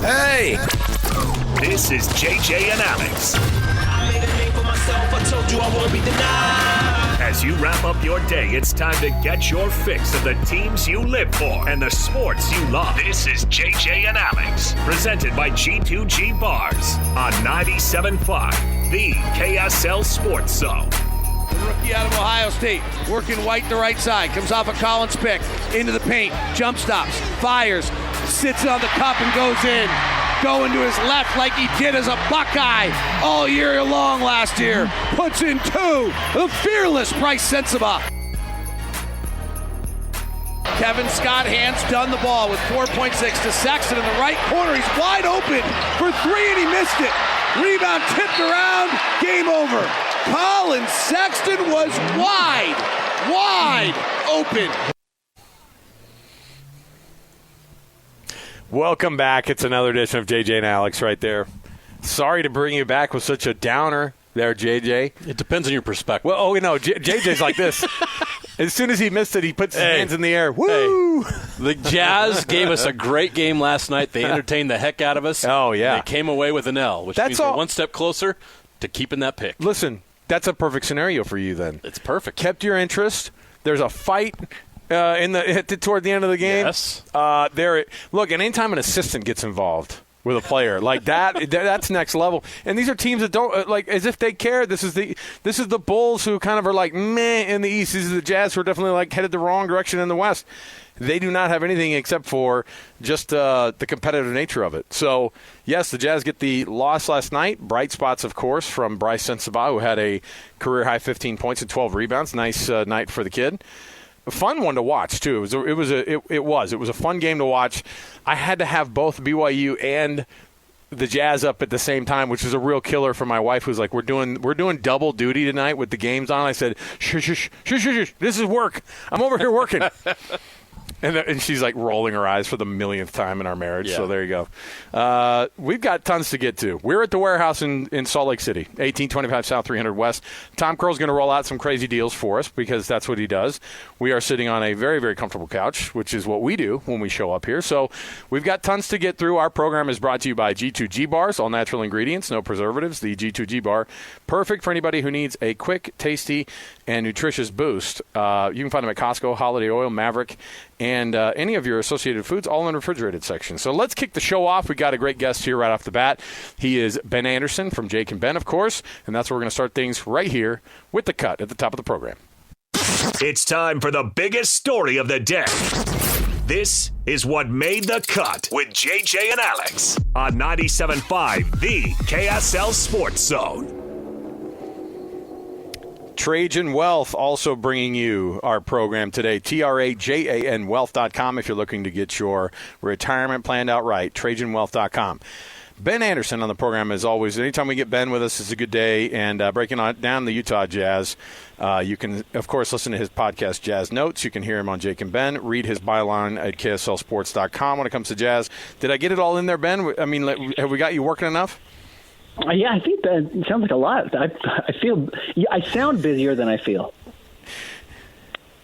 Hey! This is JJ and Alex. I made a name for myself. I told you I won't be denied. As you wrap up your day, it's time to get your fix of the teams you live for and the sports you love. This is JJ and Alex, presented by G2G Bars on 97.5, the KSL Sports Zone. The rookie out of Ohio State, working White to right side, comes off a Collins pick, into the paint, jump stops, fires, sits on the cup and goes in. Going to his left like he did as a Buckeye all year long last year. Puts in two. The fearless Bryce Sensabaugh. Kevin Scott hands done the ball with 4.6 to Sexton in the right corner. He's wide open for three and he missed it. Rebound tipped around. Game over. Colin Sexton was wide open. Welcome back. It's another edition of JJ and Alex right there. Sorry to bring you back with such a downer there, JJ. It depends on your perspective. Well, JJ's like this. As soon as he missed it, he puts his hands in the air. Woo! Hey, the Jazz gave us a great game last night. They entertained the heck out of us. Oh, yeah. They came away with an L, which means we're one step closer to keeping that pick. Listen, that's a perfect scenario for you then. It's perfect. Kept your interest. There's a fight toward the end of the game. Yes. Look, and anytime an assistant gets involved with a player like that, that's next level. And these are teams that don't as if they care. This is the Bulls who kind of are like meh in the East. These are the Jazz who are definitely like headed the wrong direction in the West. They do not have anything except for just the competitive nature of it. So, yes, the Jazz get the loss last night. Bright spots, of course, from Bryce Sensabaugh, who had a career-high 15 points and 12 rebounds. Nice night for the kid. A fun one to watch too. It was a fun game to watch. I had to have both BYU and the Jazz up at the same time, which is a real killer for my wife, who's like, we're doing double duty tonight with the games on. I said, shush, this is work. I'm over here working. And she's like rolling her eyes for the millionth time in our marriage. Yeah. So there you go. We've got tons to get to. We're at the warehouse in Salt Lake City, 1825 South 300 West. Tom Curl's going to roll out some crazy deals for us because that's what he does. We are sitting on a very, very comfortable couch, which is what we do when we show up here. So we've got tons to get through. Our program is brought to you by G2G Bars, all natural ingredients, no preservatives. The G2G Bar, perfect for anybody who needs a quick, tasty, and nutritious boost. You can find them at Costco, Holiday Oil, Maverick, and any of your associated foods, all in the refrigerated section. So let's kick the show off. We got a great guest here right off the bat. He is Ben Anderson from Jake and Ben, of course, and that's where we're going to start things right here with The Cut at the top of the program. It's time for the biggest story of the day. This is what made the cut with JJ and Alex on 97.5, the KSL Sports Zone. Trajan Wealth also bringing you our program today. TRAJANwealth.com if you're looking to get your retirement planned out right. TrajanWealth.com. Ben Anderson on the program as always. Anytime we get Ben with us, it's a good day. And breaking down the Utah Jazz, you can, of course, listen to his podcast, Jazz Notes. You can hear him on Jake and Ben. Read his byline at KSLSports.com when it comes to Jazz. Did I get it all in there, Ben? I mean, have we got you working enough? Yeah, I think that sounds like a lot. I sound busier than I feel.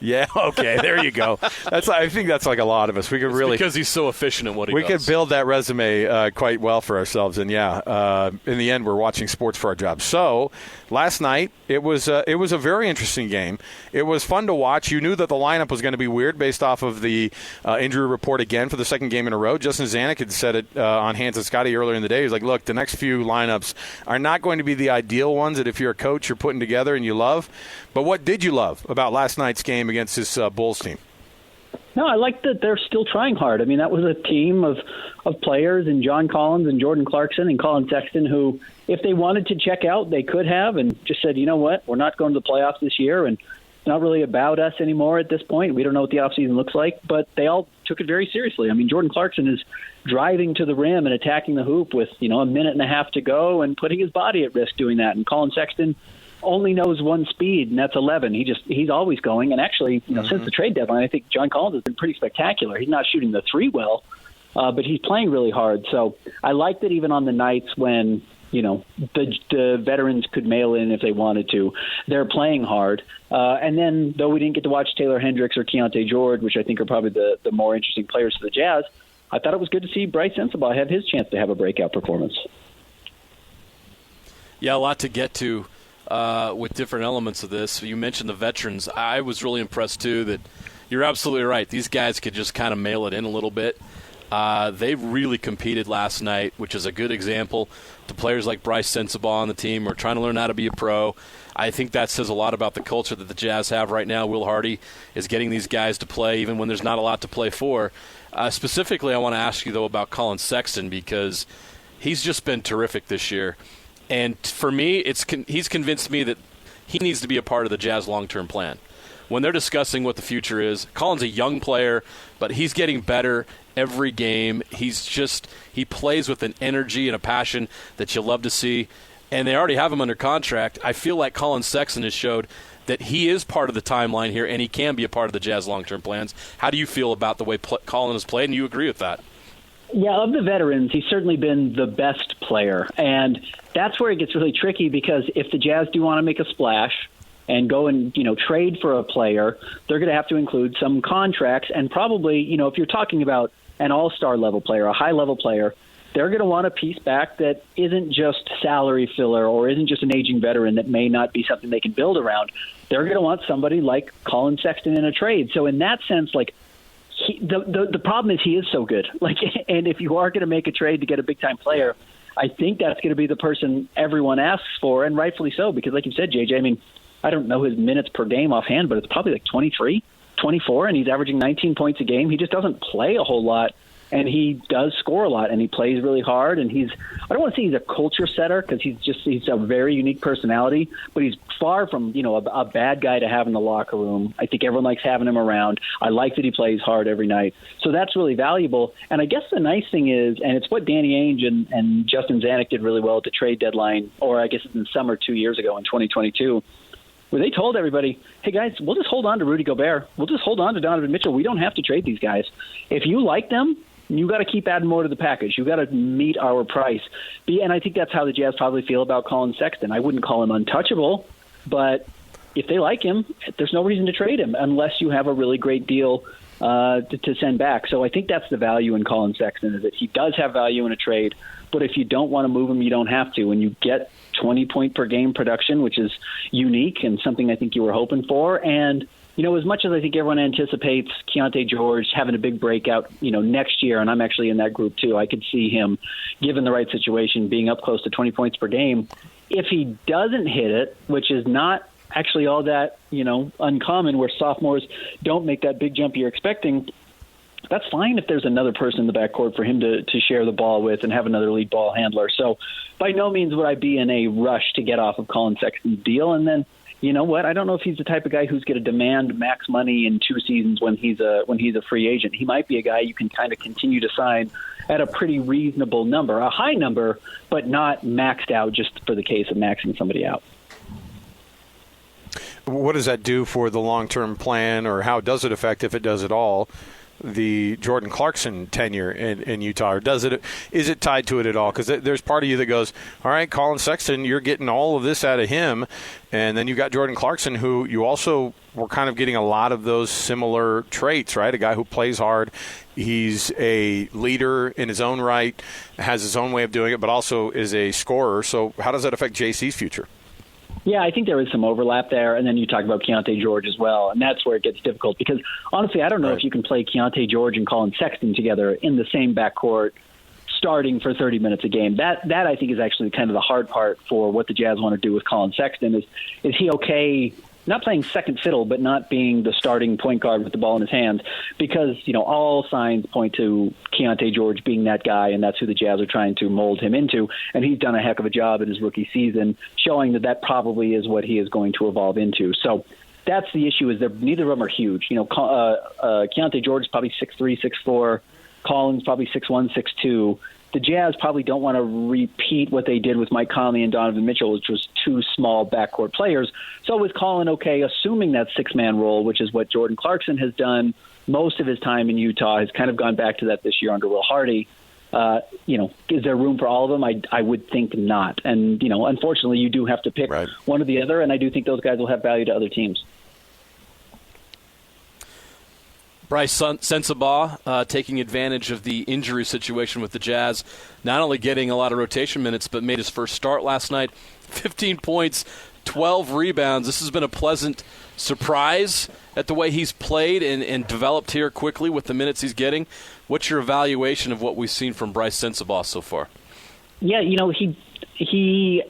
Yeah, okay, there you go. I think that's like a lot of us. We could really because he's so efficient at what he does. We could build that resume quite well for ourselves, and in the end, we're watching sports for our job. So last night it was a very interesting game. It was fun to watch. You knew that the lineup was going to be weird based off of the injury report again for the second game in a row. Justin Zanuck had said it on Hans and Scotty earlier in the day. He was like, "Look, the next few lineups are not going to be the ideal ones that if you're a coach you're putting together and you love." But what did you love about last night's game against this Bulls team? No, I like that they're still trying hard. I mean, that was a team of players and John Collins and Jordan Clarkson and Colin Sexton who, if they wanted to check out, they could have and just said, you know what, we're not going to the playoffs this year and it's not really about us anymore at this point. We don't know what the offseason looks like, but they all took it very seriously. I mean, Jordan Clarkson is driving to the rim and attacking the hoop with, a minute and a half to go and putting his body at risk doing that. And Colin Sexton only knows one speed, and that's 11. He's always going. And actually, since the trade deadline, I think John Collins has been pretty spectacular. He's not shooting the three well, but he's playing really hard. So I like that even on the nights when, the veterans could mail in if they wanted to, they're playing hard. And then, though we didn't get to watch Taylor Hendricks or Keontae George, which I think are probably the more interesting players for the Jazz, I thought it was good to see Bryce Sensabaugh have his chance to have a breakout performance. Yeah, a lot to get to with different elements of this. You mentioned the veterans. I was really impressed, too, that you're absolutely right. These guys could just kind of mail it in a little bit. They really competed last night, which is a good example to players like Bryce Sensabaugh on the team who are trying to learn how to be a pro. I think that says a lot about the culture that the Jazz have right now. Will Hardy is getting these guys to play even when there's not a lot to play for. Specifically, I want to ask you, though, about Colin Sexton because he's just been terrific this year. And for me, he's convinced me that he needs to be a part of the Jazz long-term plan. When they're discussing what the future is, Colin's a young player, but he's getting better every game. He plays with an energy and a passion that you love to see. And they already have him under contract. I feel like Colin Sexton has showed that he is part of the timeline here and he can be a part of the Jazz long-term plans. How do you feel about the way Colin has played, and you agree with that? Yeah, of the veterans, he's certainly been the best player. And that's where it gets really tricky because if the Jazz do want to make a splash and go and, trade for a player, they're going to have to include some contracts. And probably, if you're talking about an all-star level player, a high-level player, they're going to want a piece back that isn't just salary filler or isn't just an aging veteran that may not be something they can build around. They're going to want somebody like Colin Sexton in a trade. So in that sense, the problem is he is so good. And if you are going to make a trade to get a big-time player, I think that's going to be the person everyone asks for, and rightfully so, because like you said, JJ, I don't know his minutes per game offhand, but it's probably like 23, 24, and he's averaging 19 points a game. He just doesn't play a whole lot. And he does score a lot, and he plays really hard. And I don't want to say he's a culture setter because he's a very unique personality, but he's far from, a bad guy to have in the locker room. I think everyone likes having him around. I like that he plays hard every night. So that's really valuable. And I guess the nice thing is, and it's what Danny Ainge and Justin Zanuck did really well at the trade deadline, or I guess it's in summer 2 years ago in 2022, where they told everybody, hey, guys, we'll just hold on to Rudy Gobert. We'll just hold on to Donovan Mitchell. We don't have to trade these guys. If you like them, you got to keep adding more to the package. You got to meet our price. And I think that's how the Jazz probably feel about Colin Sexton. I wouldn't call him untouchable, but if they like him, there's no reason to trade him unless you have a really great deal to send back. So I think that's the value in Colin Sexton, is that he does have value in a trade, but if you don't want to move him, you don't have to. And you get 20-point per game production, which is unique and something I think you were hoping for. And as much as I think everyone anticipates Keontae George having a big breakout, next year, and I'm actually in that group too, I could see him, given the right situation, being up close to 20 points per game. If he doesn't hit it, which is not actually all that, uncommon, where sophomores don't make that big jump you're expecting, that's fine if there's another person in the backcourt for him to share the ball with and have another lead ball handler. So by no means would I be in a rush to get off of Colin Sexton's deal. And then, you know what? I don't know if he's the type of guy who's going to demand max money in 2 seasons when he's a free agent. He might be a guy you can kind of continue to sign at a pretty reasonable number, a high number, but not maxed out just for the case of maxing somebody out. What does that do for the long-term plan, or how does it affect, if it does at all, the Jordan Clarkson tenure in Utah? Or is it tied to it at all? Because there's part of you that goes, all right, Colin Sexton, you're getting all of this out of him, and then you got Jordan Clarkson, who you also were kind of getting a lot of those similar traits, right? A guy who plays hard. He's a leader in his own right, has his own way of doing it, but also is a scorer. So how does that affect JC's future? Yeah, I think there is some overlap there, and then you talk about Keontae George as well, and that's where it gets difficult because, honestly, I don't know if you can play Keontae George and Colin Sexton together in the same backcourt starting for 30 minutes a game. That I think is actually kind of the hard part for what the Jazz want to do with Colin Sexton is he okay not playing second fiddle, but not being the starting point guard with the ball in his hands, because, all signs point to Keontae George being that guy, and that's who the Jazz are trying to mold him into. And he's done a heck of a job in his rookie season, showing that probably is what he is going to evolve into. So that's the issue, is that neither of them are huge. Keontae George is probably 6'3", 6'4". Colin's probably 6'1", 6'2". The Jazz probably don't want to repeat what they did with Mike Conley and Donovan Mitchell, which was 2 small backcourt players. So was Colin okay assuming that 6-man role, which is what Jordan Clarkson has done most of his time in Utah, has kind of gone back to that this year under Will Hardy. Is there room for all of them? I would think not. And, unfortunately, you do have to pick one or the other, and I do think those guys will have value to other teams. Bryce Sensabaugh taking advantage of the injury situation with the Jazz, not only getting a lot of rotation minutes, but made his first start last night. 15 points, 12 rebounds. This has been a pleasant surprise at the way he's played and developed here quickly with the minutes he's getting. What's your evaluation of what we've seen from Bryce Sensabaugh so far? Yeah, he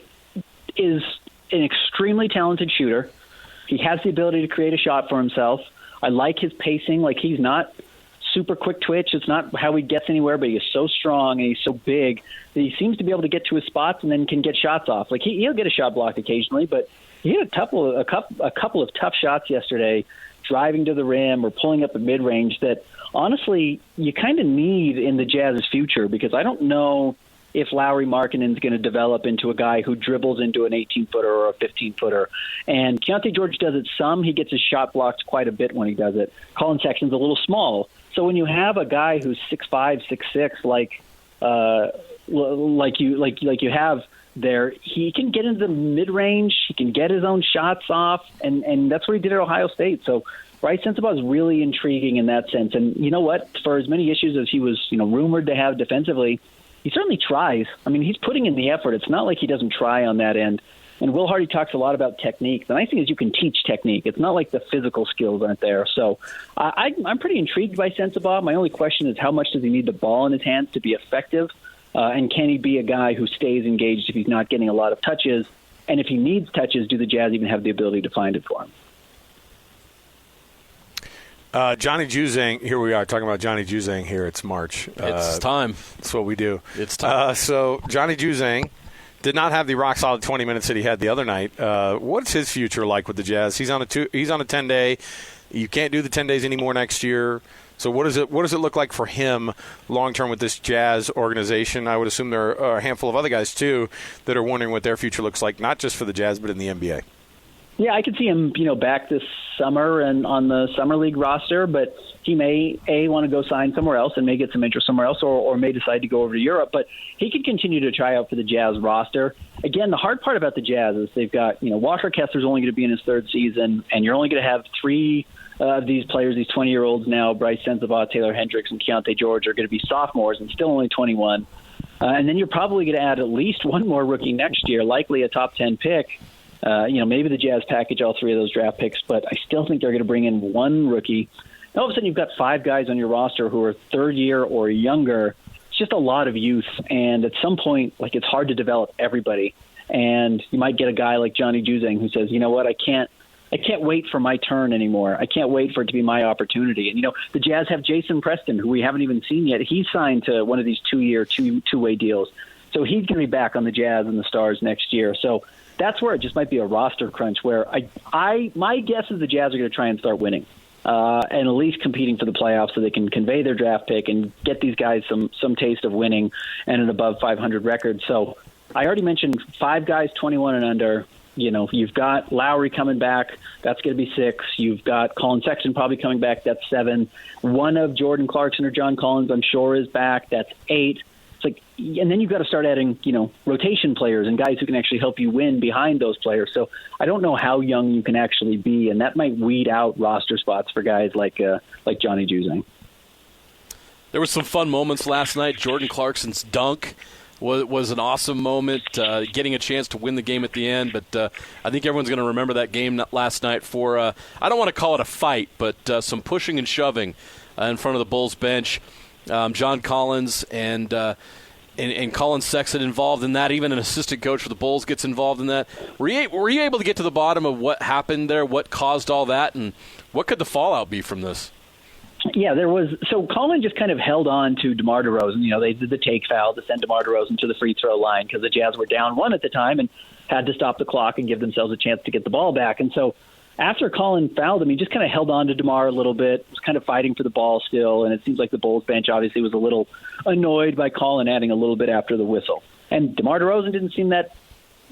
is an extremely talented shooter. He has the ability to create a shot for himself. I like his pacing. Like, he's not super quick twitch. It's not how he gets anywhere, but he is so strong and he's so big that he seems to be able to get to his spots and then can get shots off. Like, he'll get a shot blocked occasionally, but he had a couple of tough shots yesterday, driving to the rim or pulling up a mid-range that, honestly, you kind of need in the Jazz's future, because I don't know if Lauri Markkanen's going to develop into a guy who dribbles into an 18-footer or a 15-footer. And Keontae George does it some. He gets his shot blocked quite a bit when he does it. Colin Sexton's a little small. So when you have a guy who's 6'5", 6'6", like you have there, he can get into the mid-range. He can get his own shots off, and that's what he did at Ohio State. So Bryce Sensabaugh is really intriguing in that sense. And you know what? For as many issues as he was, rumored to have defensively, he certainly tries. I mean, he's putting in the effort. It's not like he doesn't try on that end. And Will Hardy talks a lot about technique. The nice thing is you can teach technique. It's not like the physical skills aren't there. So I'm pretty intrigued by Sensabaugh. My only question is, how much does he need the ball in his hands to be effective? And can he be a guy who stays engaged if he's not getting a lot of touches? And if he needs touches, do the Jazz even have the ability to find it for him? Johnny Juzang, here we are talking about Johnny Juzang here. It's March. It's time. That's what we do. It's time. So Johnny Juzang did not have the rock-solid 20 minutes that he had the other night. What's his future like with the Jazz? He's on a 10-day. You can't do the 10 days anymore next year. So what does it look like for him long-term with this Jazz organization? I would assume there are a handful of other guys, too, that are wondering what their future looks like, not just for the Jazz but in the NBA. Yeah, I could see him, back this summer and on the summer league roster, but he may want to go sign somewhere else and may get some interest somewhere else, or may decide to go over to Europe. But he could continue to try out for the Jazz roster. Again, the hard part about the Jazz is they've got, Walker Kessler's only going to be in his third season, and you're only going to have three of these players, these 20-year-olds now, Bryce Sensabaugh, Taylor Hendricks, and Keontae George, are going to be sophomores and still only 21. And then you're probably going to add at least one more rookie next year, likely a top 10 pick. Maybe the Jazz package all three of those draft picks, but I still think they're going to bring in one rookie. And all of a sudden, you've got five guys on your roster who are third year or younger. It's just a lot of youth, and at some point, it's hard to develop everybody. And you might get a guy like Johnny Juzang who says, you know what, I can't wait for my turn anymore. I can't wait for it to be my opportunity. And, the Jazz have Jason Preston, who we haven't even seen yet. He's signed to one of these two-way deals. So he's going to be back on the Jazz and the Stars next year. So that's where it just might be a roster crunch, where my guess is the Jazz are going to try and start winning and at least competing for the playoffs so they can convey their draft pick and get these guys some taste of winning and an above 500 record. So I already mentioned five guys 21 and under. You've got Lowry coming back. That's going to be 6. You've got Colin Sexton probably coming back. That's 7. One of Jordan Clarkson or John Collins, I'm sure, is back. That's 8. And then you've got to start adding, rotation players and guys who can actually help you win behind those players. So I don't know how young you can actually be, and that might weed out roster spots for guys like Johnny Juzang. There were some fun moments last night. Jordan Clarkson's dunk was an awesome moment, getting a chance to win the game at the end. But I think everyone's going to remember that game last night for, I don't want to call it a fight, but some pushing and shoving in front of the Bulls bench. John Collins and Colin Sexton involved in that. Even an assistant coach for the Bulls gets involved in that. Were you able to get to the bottom of what happened there, what caused all that, and what could the fallout be from this? Yeah, there was. So Colin just kind of held on to DeMar DeRozan. They did the take foul to send DeMar DeRozan to the free throw line because the Jazz were down 1 at the time and had to stop the clock and give themselves a chance to get the ball back. And so after Colin fouled him, he just kind of held on to DeMar a little bit, was kind of fighting for the ball still, and it seems like the Bulls bench obviously was a little annoyed by Colin adding a little bit after the whistle. And DeMar DeRozan didn't seem that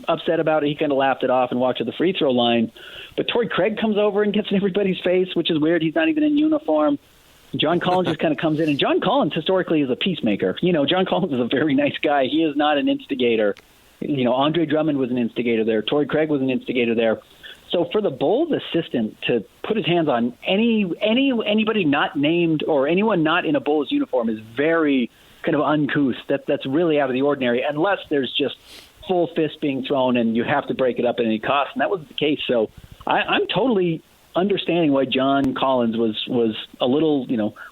upset about it. He kind of laughed it off and walked to the free throw line. But Torrey Craig comes over and gets in everybody's face, which is weird. He's not even in uniform. John Collins just kind of comes in, and John Collins historically is a peacemaker. John Collins is a very nice guy. He is not an instigator. Andre Drummond was an instigator there. Torrey Craig was an instigator there. So for the Bulls assistant to put his hands on anybody not named or anyone not in a Bulls uniform is very kind of uncouth. That's really out of the ordinary, unless there's just full fist being thrown and you have to break it up at any cost. And that was the case. So I'm totally understanding why John Collins was a little,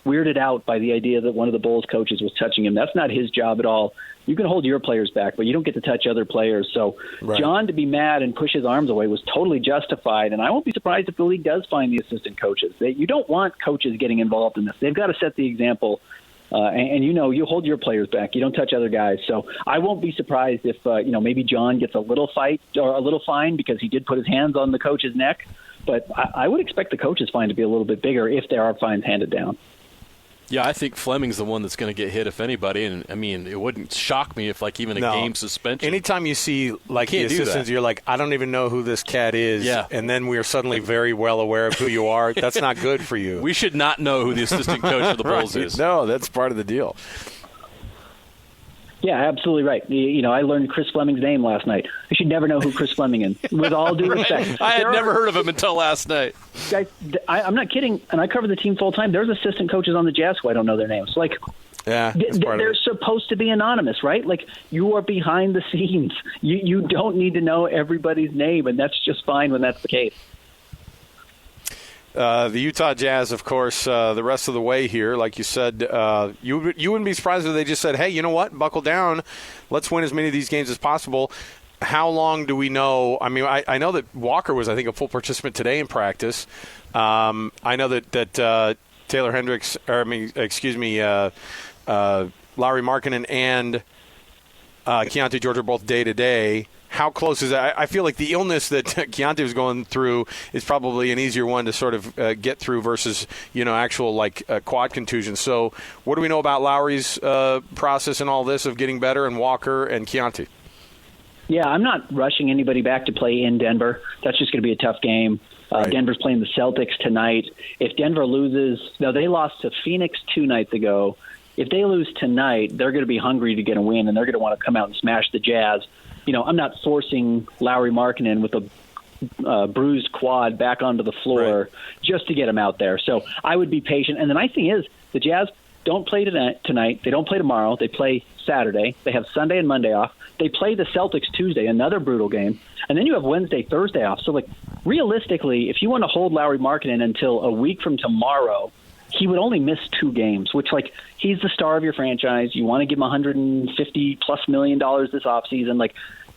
weirded out by the idea that one of the Bulls coaches was touching him. That's not his job at all. You can hold your players back, but you don't get to touch other players. So right. John to be mad and push his arms away was totally justified, and I won't be surprised if the league does find the assistant coaches. You don't want coaches getting involved in this. They've got to set the example, and you hold your players back. You don't touch other guys. So I won't be surprised if maybe John gets a little fight or a little fine because he did put his hands on the coach's neck. But I would expect the coach's fine to be a little bit bigger if there are fines handed down. Yeah, I think Fleming's the one that's going to get hit, if anybody. And, I mean, it wouldn't shock me if, even a game suspension. Anytime you see, the assistants, you're like, I don't even know who this cat is. Yeah. And then we're suddenly very well aware of who you are. That's not good for you. We should not know who the assistant coach of the Bulls is. No, that's part of the deal. Yeah, absolutely right. I learned Chris Fleming's name last night. I should never know who Chris Fleming is. With all due respect. I had never heard of him until last night. Guys, I'm not kidding, and I cover the team full time. There's assistant coaches on the Jazz who I don't know their names. Yeah, they're supposed to be anonymous, right? You are behind the scenes. You don't need to know everybody's name, and that's just fine when that's the case. The Utah Jazz, of course, the rest of the way here, like you said, you wouldn't be surprised if they just said, hey, you know what, buckle down, let's win as many of these games as possible. How long do we know? I mean, I know that Walker was, I think, a full participant today in practice. I know that Taylor Hendricks, Lauri Markkanen and Keontae George are both day-to-day. How close is that? I feel like the illness that Keontae was going through is probably an easier one to sort of get through versus, actual quad contusion. So what do we know about Lauri's process and all this of getting better, and Walker and Keontae? Yeah, I'm not rushing anybody back to play in Denver. That's just going to be a tough game. Right. Denver's playing the Celtics tonight. If Denver loses, they lost to Phoenix 2 nights ago. If they lose tonight, they're going to be hungry to get a win, and they're going to want to come out and smash the Jazz. I'm not forcing Lauri Markkanen with a bruised quad back onto the floor just to get him out there. So I would be patient. And the nice thing is the Jazz don't play tonight. They don't play tomorrow. They play Saturday. They have Sunday and Monday off. They play the Celtics Tuesday, another brutal game. And then you have Wednesday, Thursday off. So, realistically, if you want to hold Lauri Markkanen until a week from tomorrow, he would only miss 2 games, which, he's the star of your franchise. You want to give him $150+ million this offseason.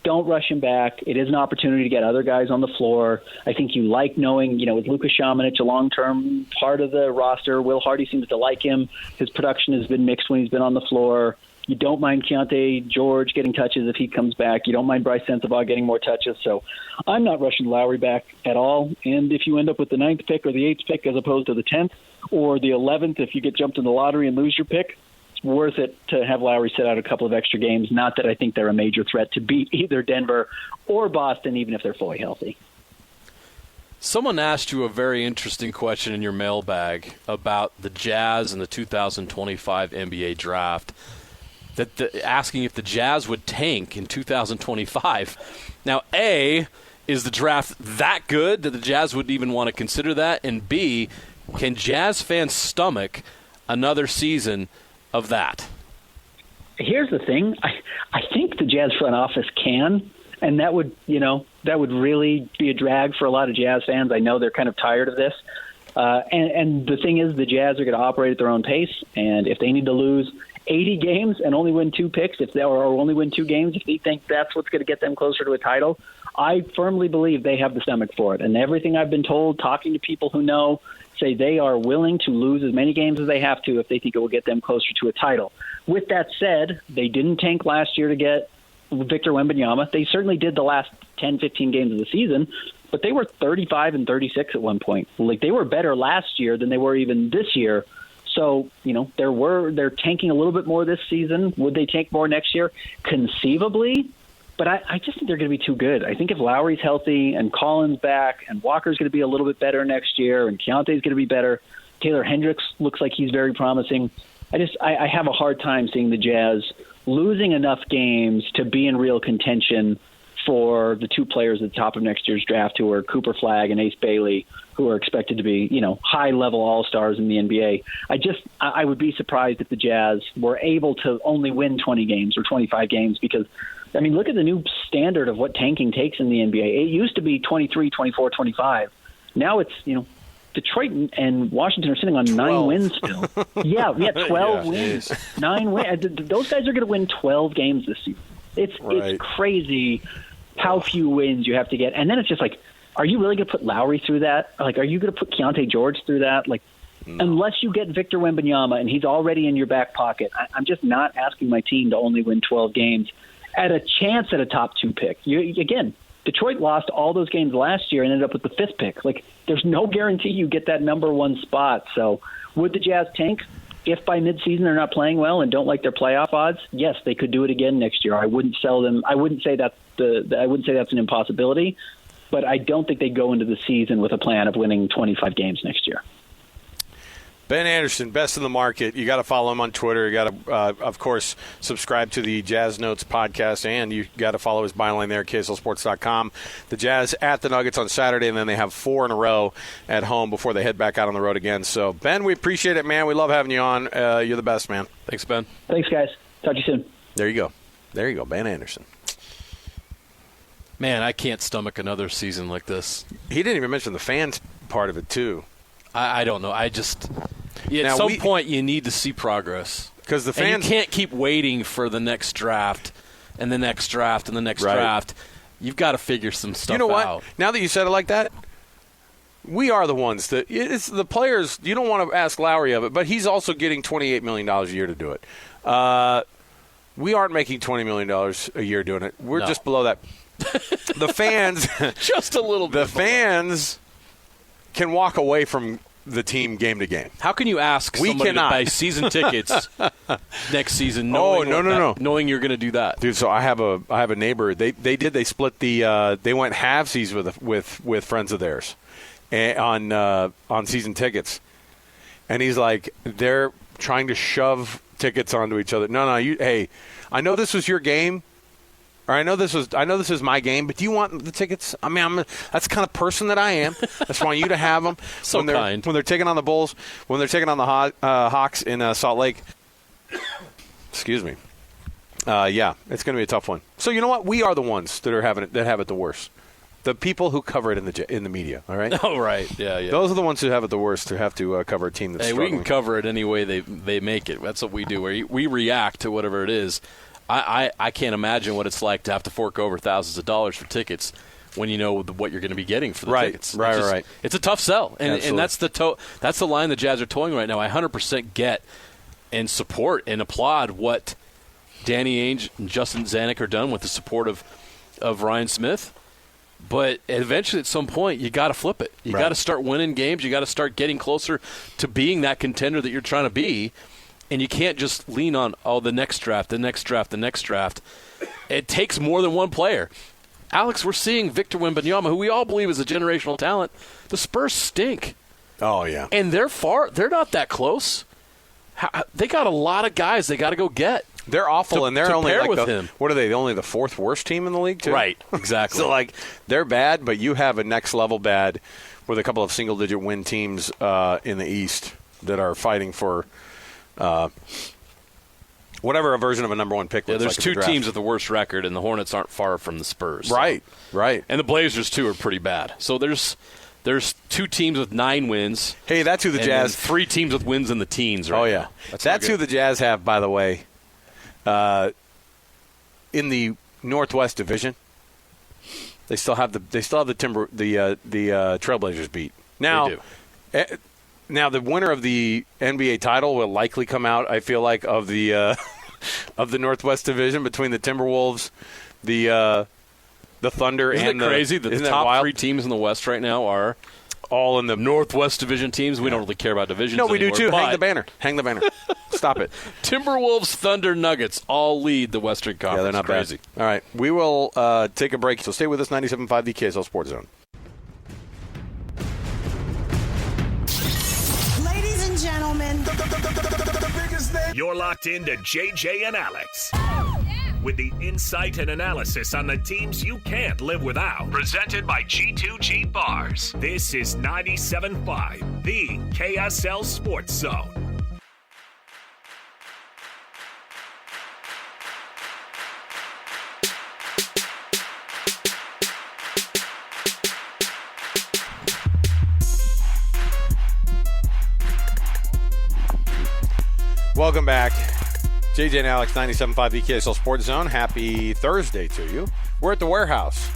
Don't rush him back. It is an opportunity to get other guys on the floor. I think you like knowing, with Luka Šamanić, a long-term part of the roster. Will Hardy seems to like him. His production has been mixed when he's been on the floor. You don't mind Keontae George getting touches if he comes back. You don't mind Bryce Sensabaugh getting more touches. So I'm not rushing Lauri back at all. And if you end up with the 9th pick or the 8th pick as opposed to the 10th or the 11th, if you get jumped in the lottery and lose your pick, it's worth it to have Lauri sit out a couple of extra games. Not that I think they're a major threat to beat either Denver or Boston, even if they're fully healthy. Someone asked you a very interesting question in your mailbag about the Jazz and the 2025 NBA draft. Asking if the Jazz would tank in 2025. Now, A, is the draft that good that the Jazz would even want to consider that? And B, can Jazz fans stomach another season of that? Here's the thing. I think the Jazz front office can, and that would really be a drag for a lot of Jazz fans. I know they're kind of tired of this. And the thing is, the Jazz are going to operate at their own pace, and if they need to lose 80 games and only win 2 picks, or only win 2 games, if they think that's what's going to get them closer to a title, I firmly believe they have the stomach for it. And everything I've been told, talking to people who know, say they are willing to lose as many games as they have to if they think it will get them closer to a title. With that said, they didn't tank last year to get Victor Wembanyama. They certainly did the last 10, 15 games of the season, but they were 35-36 at one point. They were better last year than they were even this year. So, they're tanking a little bit more this season. Would they tank more next year? Conceivably. But I just think they're going to be too good. I think if Lowry's healthy and Collins back and Walker's going to be a little bit better next year and Keontae's going to be better, Taylor Hendricks looks like he's very promising. I have a hard time seeing the Jazz losing enough games to be in real contention for the two players at the top of next year's draft who are Cooper Flagg and Ace Bailey, who are expected to be, high-level all-stars in the NBA. I would be surprised if the Jazz were able to only win 20 games or 25 games because, look at the new standard of what tanking takes in the NBA. It used to be 23, 24, 25. Now it's, Detroit and Washington are sitting on 9 wins still. Yeah, 12 wins. 9 wins. Those guys are going to win 12 games this season. It's crazy how few wins you have to get. And then it's just like, are you really going to put Lowry through that? Like, are you going to put Keontae George through that? Like, no. Unless you get Victor Wembanyama and he's already in your back pocket, I'm just not asking my team to only win 12 games at a chance at a top 2 pick. Again, Detroit lost all those games last year and ended up with the 5th pick. Like, there's no guarantee you get that number 1 spot. So would the Jazz tank? If by midseason they're not playing well and don't like their playoff odds, yes, they could do it again next year. I wouldn't sell them. I wouldn't say that's an impossibility, but I don't think they go into the season with a plan of winning 25 games next year. Ben Anderson, best in the market. You got to follow him on Twitter. You got to, of course, subscribe to the Jazz Notes podcast, and you got to follow his byline there at KSLSports.com. The Jazz at the Nuggets on Saturday, and then they have 4 in a row at home before they head back out on the road again. So, Ben, we appreciate it, man. We love having you on. You're the best, man. Thanks, Ben. Thanks, guys. Talk to you soon. There you go, Ben Anderson. Man, I can't stomach another season like this. He didn't even mention the fans part of it, too. I don't know. At some point, you need to see progress. Because the fans, and you can't keep waiting for the next draft and the next draft and the next draft. You've got to figure some stuff out. You know what? Now that you said it like that, we are the ones that – it's the players – you don't want to ask Lowry of it, but he's also getting $28 million a year to do it. We aren't making $20 million a year doing it. We're just below that. The fans – just a little bit. The fans – can walk away from the team game to game. How can you ask somebody to buy season tickets next season knowing you're going to do that? Dude, so I have a neighbor. They split the they went halvesies with friends of theirs on season tickets. And he's like, they're trying to shove tickets onto each other. No, hey, I know this was your game. Or I know this is my game, but do you want the tickets? I mean, that's the kind of person that I am. I just want you to have them. When they're taking on the Bulls, when they're taking on the Hawks in Salt Lake. Excuse me. Yeah, it's going to be a tough one. So you know what? We are the ones that have it the worst. The people who cover it in the media. All right. Oh, right. Yeah. Those are the ones who have it the worst. Who have to cover a team that's struggling. We can cover it any way they make it. That's what we do. We react to whatever it is. I can't imagine what it's like to have to fork over thousands of dollars for tickets when you know what you're going to be getting for the tickets. Right. It's a tough sell, and that's the line the Jazz are towing right now. I 100% get and support and applaud what Danny Ainge and Justin Zanuck are done with the support of Ryan Smith. But eventually, at some point, you got to flip it. You got to start winning games. You got to start getting closer to being that contender that you're trying to be. And you can't just lean on, the next draft, the next draft, the next draft. It takes more than one player. Alex, we're seeing Victor Wembanyama, who we all believe is a generational talent. The Spurs stink. Oh, yeah. And they're not that close. They got a lot of guys they got to go get. They're awful, and they're only him. What are they? Only the 4th worst team in the league, too? Right, exactly. So, they're bad, but you have a next-level bad with a couple of single-digit win teams in the East that are fighting for – whatever a version of a number 1 pick looks there's like 2 teams with the worst record, and the Hornets aren't far from the Spurs. Right. And the Blazers, too, are pretty bad. So there's 2 teams with 9 wins. Hey, that's who the Jazz – 3 teams with wins in the teens right now. That's who the Jazz have, by the way, in the Northwest Division. They still have the Trailblazers beat. Now, they do. Now, the winner of the NBA title will likely come out, I feel like, of the Northwest Division between the Timberwolves, the Thunder, Isn't it crazy that the top 3 teams in the West right now are all in the Northwest Division teams? We don't really care about divisions No, we anymore, do, too. Hang the banner. Stop it. Timberwolves, Thunder, Nuggets all lead the Western Conference. Yeah, they're not crazy. Bad. All right. We will take a break, so stay with us, 97.5, the KSL Sports Zone. Gentlemen, You're locked into JJ and Alex. with the insight and analysis on the teams you can't live without. Presented by G2G Bars. This is 97.5, the KSL Sports Zone. Welcome back. JJ and Alex, 97.5 the KSL Sports Zone. Happy Thursday to you. We're at the warehouse.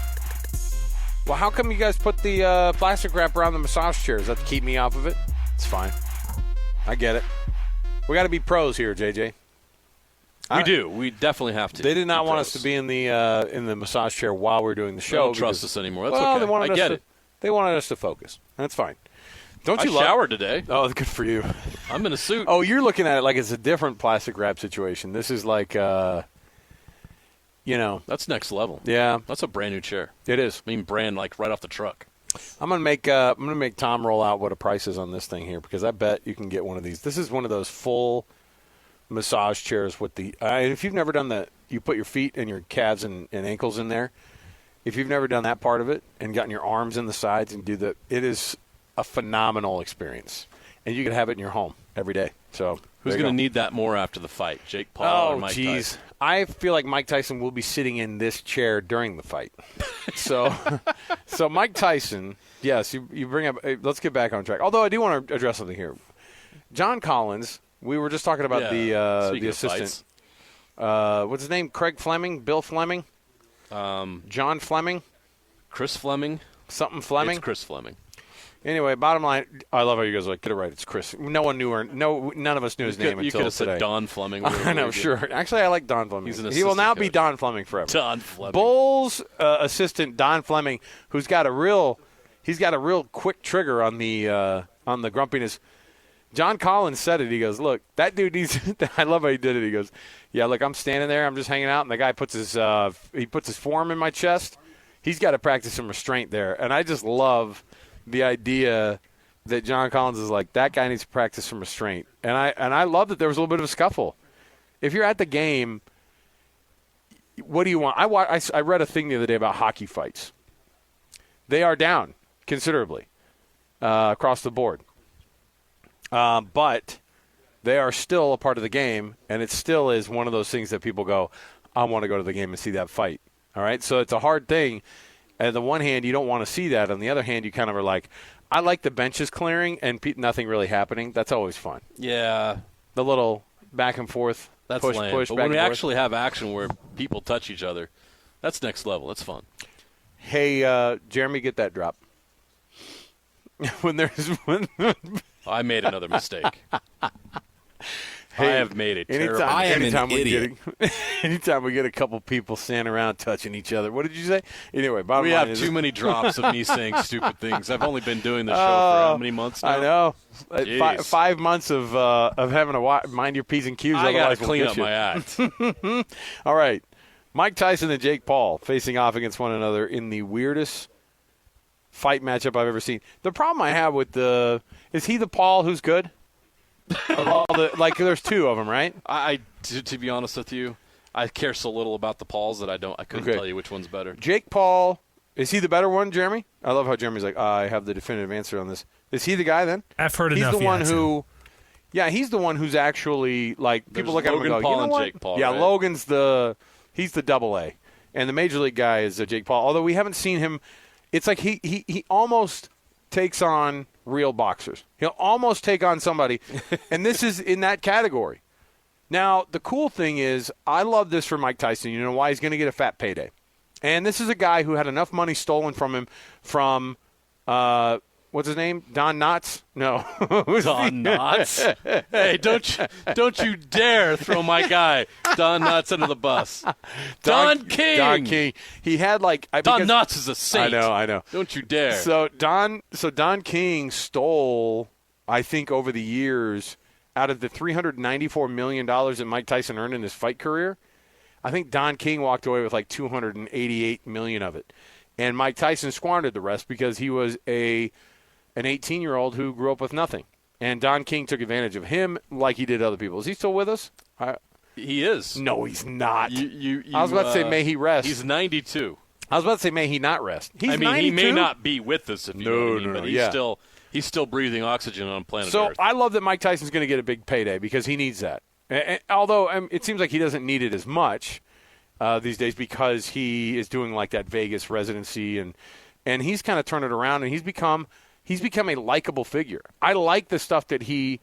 Well, how come you guys put the plastic wrap around the massage chair? Is that to keep me off of it? It's fine. I get it. We got to be pros here, JJ. We do. We definitely have to. They did not want us to be in the massage chair while we're doing the show. They don't trust us anymore. That's okay. I get it. They wanted us to focus. That's fine. Don't you showered today. Oh, good for you. I'm in a suit. Oh, you're looking at it like it's a different plastic wrap situation. This is like, That's next level. Yeah. That's a brand new chair. It is. I mean, brand like right off the truck. I'm gonna make Tom roll out what a price is on this thing here, because I bet you can get one of these. This is one of those full massage chairs with the. If you've never done that, you put your feet and your calves and ankles in there. If you've never done that part of it and gotten your arms in the sides and it is a phenomenal experience, and you can have it in your home every day. So who's going to need that more after the fight, Jake Paul or Mike Tyson? I feel like Mike Tyson will be sitting in this chair during the fight. So Mike Tyson, yes, you bring up. Let's get back on track. Although I do want to address something here. John Collins, we were just talking about the assistant. What's his name? Craig Fleming, Bill Fleming, John Fleming, Chris Fleming, something Fleming. It's Chris Fleming. Anyway, bottom line, I love how you guys are like, get it right, it's Chris. No one knew her. None of us knew his name until today. You could have said Don Fleming. I know, sure. Actually, I like Don Fleming. He will now be Don Fleming forever. Don Fleming. Bulls assistant Don Fleming, who's got a real quick trigger on the grumpiness. John Collins said it. He goes, look, that dude needs – I love how he did it. He goes, yeah, look, I'm standing there. I'm just hanging out, and the guy puts his forearm in my chest. He's got to practice some restraint there. And I just love – the idea that John Collins is like, that guy needs to practice some restraint. And I love that there was a little bit of a scuffle. If you're at the game, what do you want? I read a thing the other day about hockey fights. They are down considerably across the board. But they are still a part of the game, and it still is one of those things that people go, I want to go to the game and see that fight. All right? So it's a hard thing. On the one hand, you don't want to see that. On the other hand, you kind of are like, I like the benches clearing and nothing really happening. That's always fun. Yeah. The little back and forth, that's push, lame. push, but back when we and actually have action where people touch each other, that's next level. That's fun. Hey, Jeremy, get that drop. I made another mistake. Hey, I have made it terrible. I am an idiot. Anytime we get a couple people standing around touching each other. What did you say? Anyway, we have too many drops of me saying stupid things. I've only been doing the show for how many months now? I know. 5 months of having to mind your P's and Q's. I got to clean up my act. All right. Mike Tyson and Jake Paul facing off against one another in the weirdest fight matchup I've ever seen. The problem I have with is he the Paul who's good? There's two of them, right? To be honest with you, I care so little about the Pauls that I couldn't tell you which one's better. Jake Paul, is he the better one, Jeremy? I love how Jeremy's like, I have the definitive answer on this. Is he the guy then? I've heard enough. He's the one who, he's the one who's actually like people look at him and go, Paul you know and what? Jake Paul. Yeah, right? Logan's he's the double A, and the major league guy is Jake Paul. Although we haven't seen him, it's like he almost takes on real boxers. He'll almost take on somebody, and this is in that category. Now, the cool thing is, I love this for Mike Tyson. You know why? He's going to get a fat payday. And this is a guy who had enough money stolen from him from, what's his name? Don Knotts? No. Don Knotts? Hey, don't you dare throw my guy, Don Knotts, under the bus. Don King. Don King. He had Don Knotts is a saint. I know. Don't you dare. So Don King stole, I think, over the years, out of the $394 million that Mike Tyson earned in his fight career, I think Don King walked away with like $288 million of it. And Mike Tyson squandered the rest because he was an 18-year-old who grew up with nothing. And Don King took advantage of him like he did other people. Is he still with us? He is. No, he's not. You, I was about to say, may he rest. He's 92. I was about to say, may he not rest. He's 92? He may not be with us if you know what I mean, but yeah. he's still breathing oxygen on planet Earth. So I love that Mike Tyson's going to get a big payday because he needs that. Although it seems like he doesn't need it as much these days because he is doing like that Vegas residency and he's kind of turned it around and he's become a likable figure. I like the stuff that he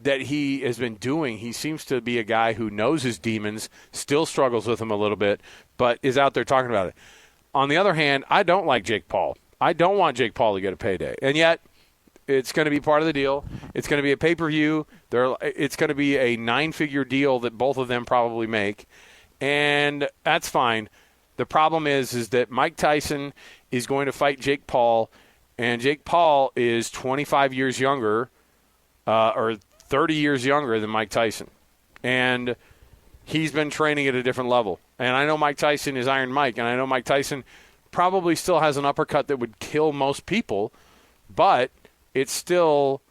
has been doing. He seems to be a guy who knows his demons, still struggles with them a little bit, but is out there talking about it. On the other hand, I don't like Jake Paul. I don't want Jake Paul to get a payday. And yet, it's going to be part of the deal. It's going to be a pay-per-view. It's going to be a 9-figure deal that both of them probably make, and that's fine. The problem is that Mike Tyson is going to fight Jake Paul, and Jake Paul is 25 years younger or 30 years younger than Mike Tyson. And he's been training at a different level. And I know Mike Tyson is Iron Mike, and I know Mike Tyson probably still has an uppercut that would kill most people, but it's still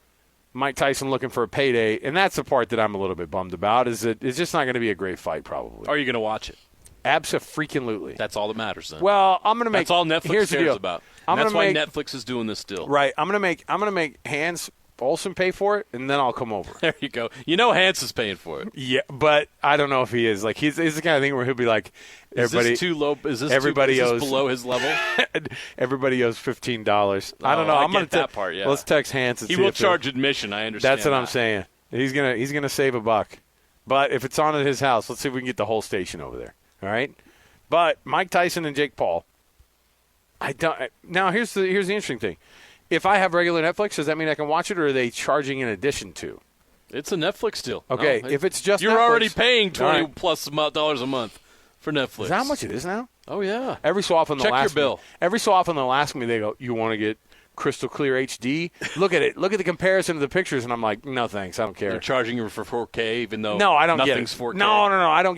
Mike Tyson looking for a payday, and that's the part that I'm a little bit bummed about, is that it's just not going to be a great fight probably. Are you going to watch it? Abso-freaking-lutely. That's all that matters then. Well, I'm going to make – that's all Netflix cares about. That's why Netflix is doing this deal. Right. I'm going to make Hans Olsen pay for it, and then I'll come over. There you go. You know Hans is paying for it. Yeah, but I don't know if he is. Like he's the kind of thing where he'll be like, everybody. Is this too low? Is this below his level? Everybody owes $15. I don't know. I'm going to that part. Yeah. Let's text Hans. And he will charge admission. I understand. That's what I'm saying. He's gonna save $1. But if it's on at his house, let's see if we can get the whole station over there. All right. But Mike Tyson and Jake Paul. I don't. Now here's the interesting thing. If I have regular Netflix, does that mean I can watch it, or are they charging in addition to? It's a Netflix deal. Okay, if it's just you're Netflix, already paying $20+ a month for Netflix. Is that how much it is now? Oh yeah. Every so often they'll ask your bill. me. Every so often they'll ask me. They go, "You want to get crystal clear HD? Look at it. Look at the comparison of the pictures." And I'm like, "No, thanks. I don't care." They're charging you for 4K, even though I don't nothing's get it. 4K. No. I don't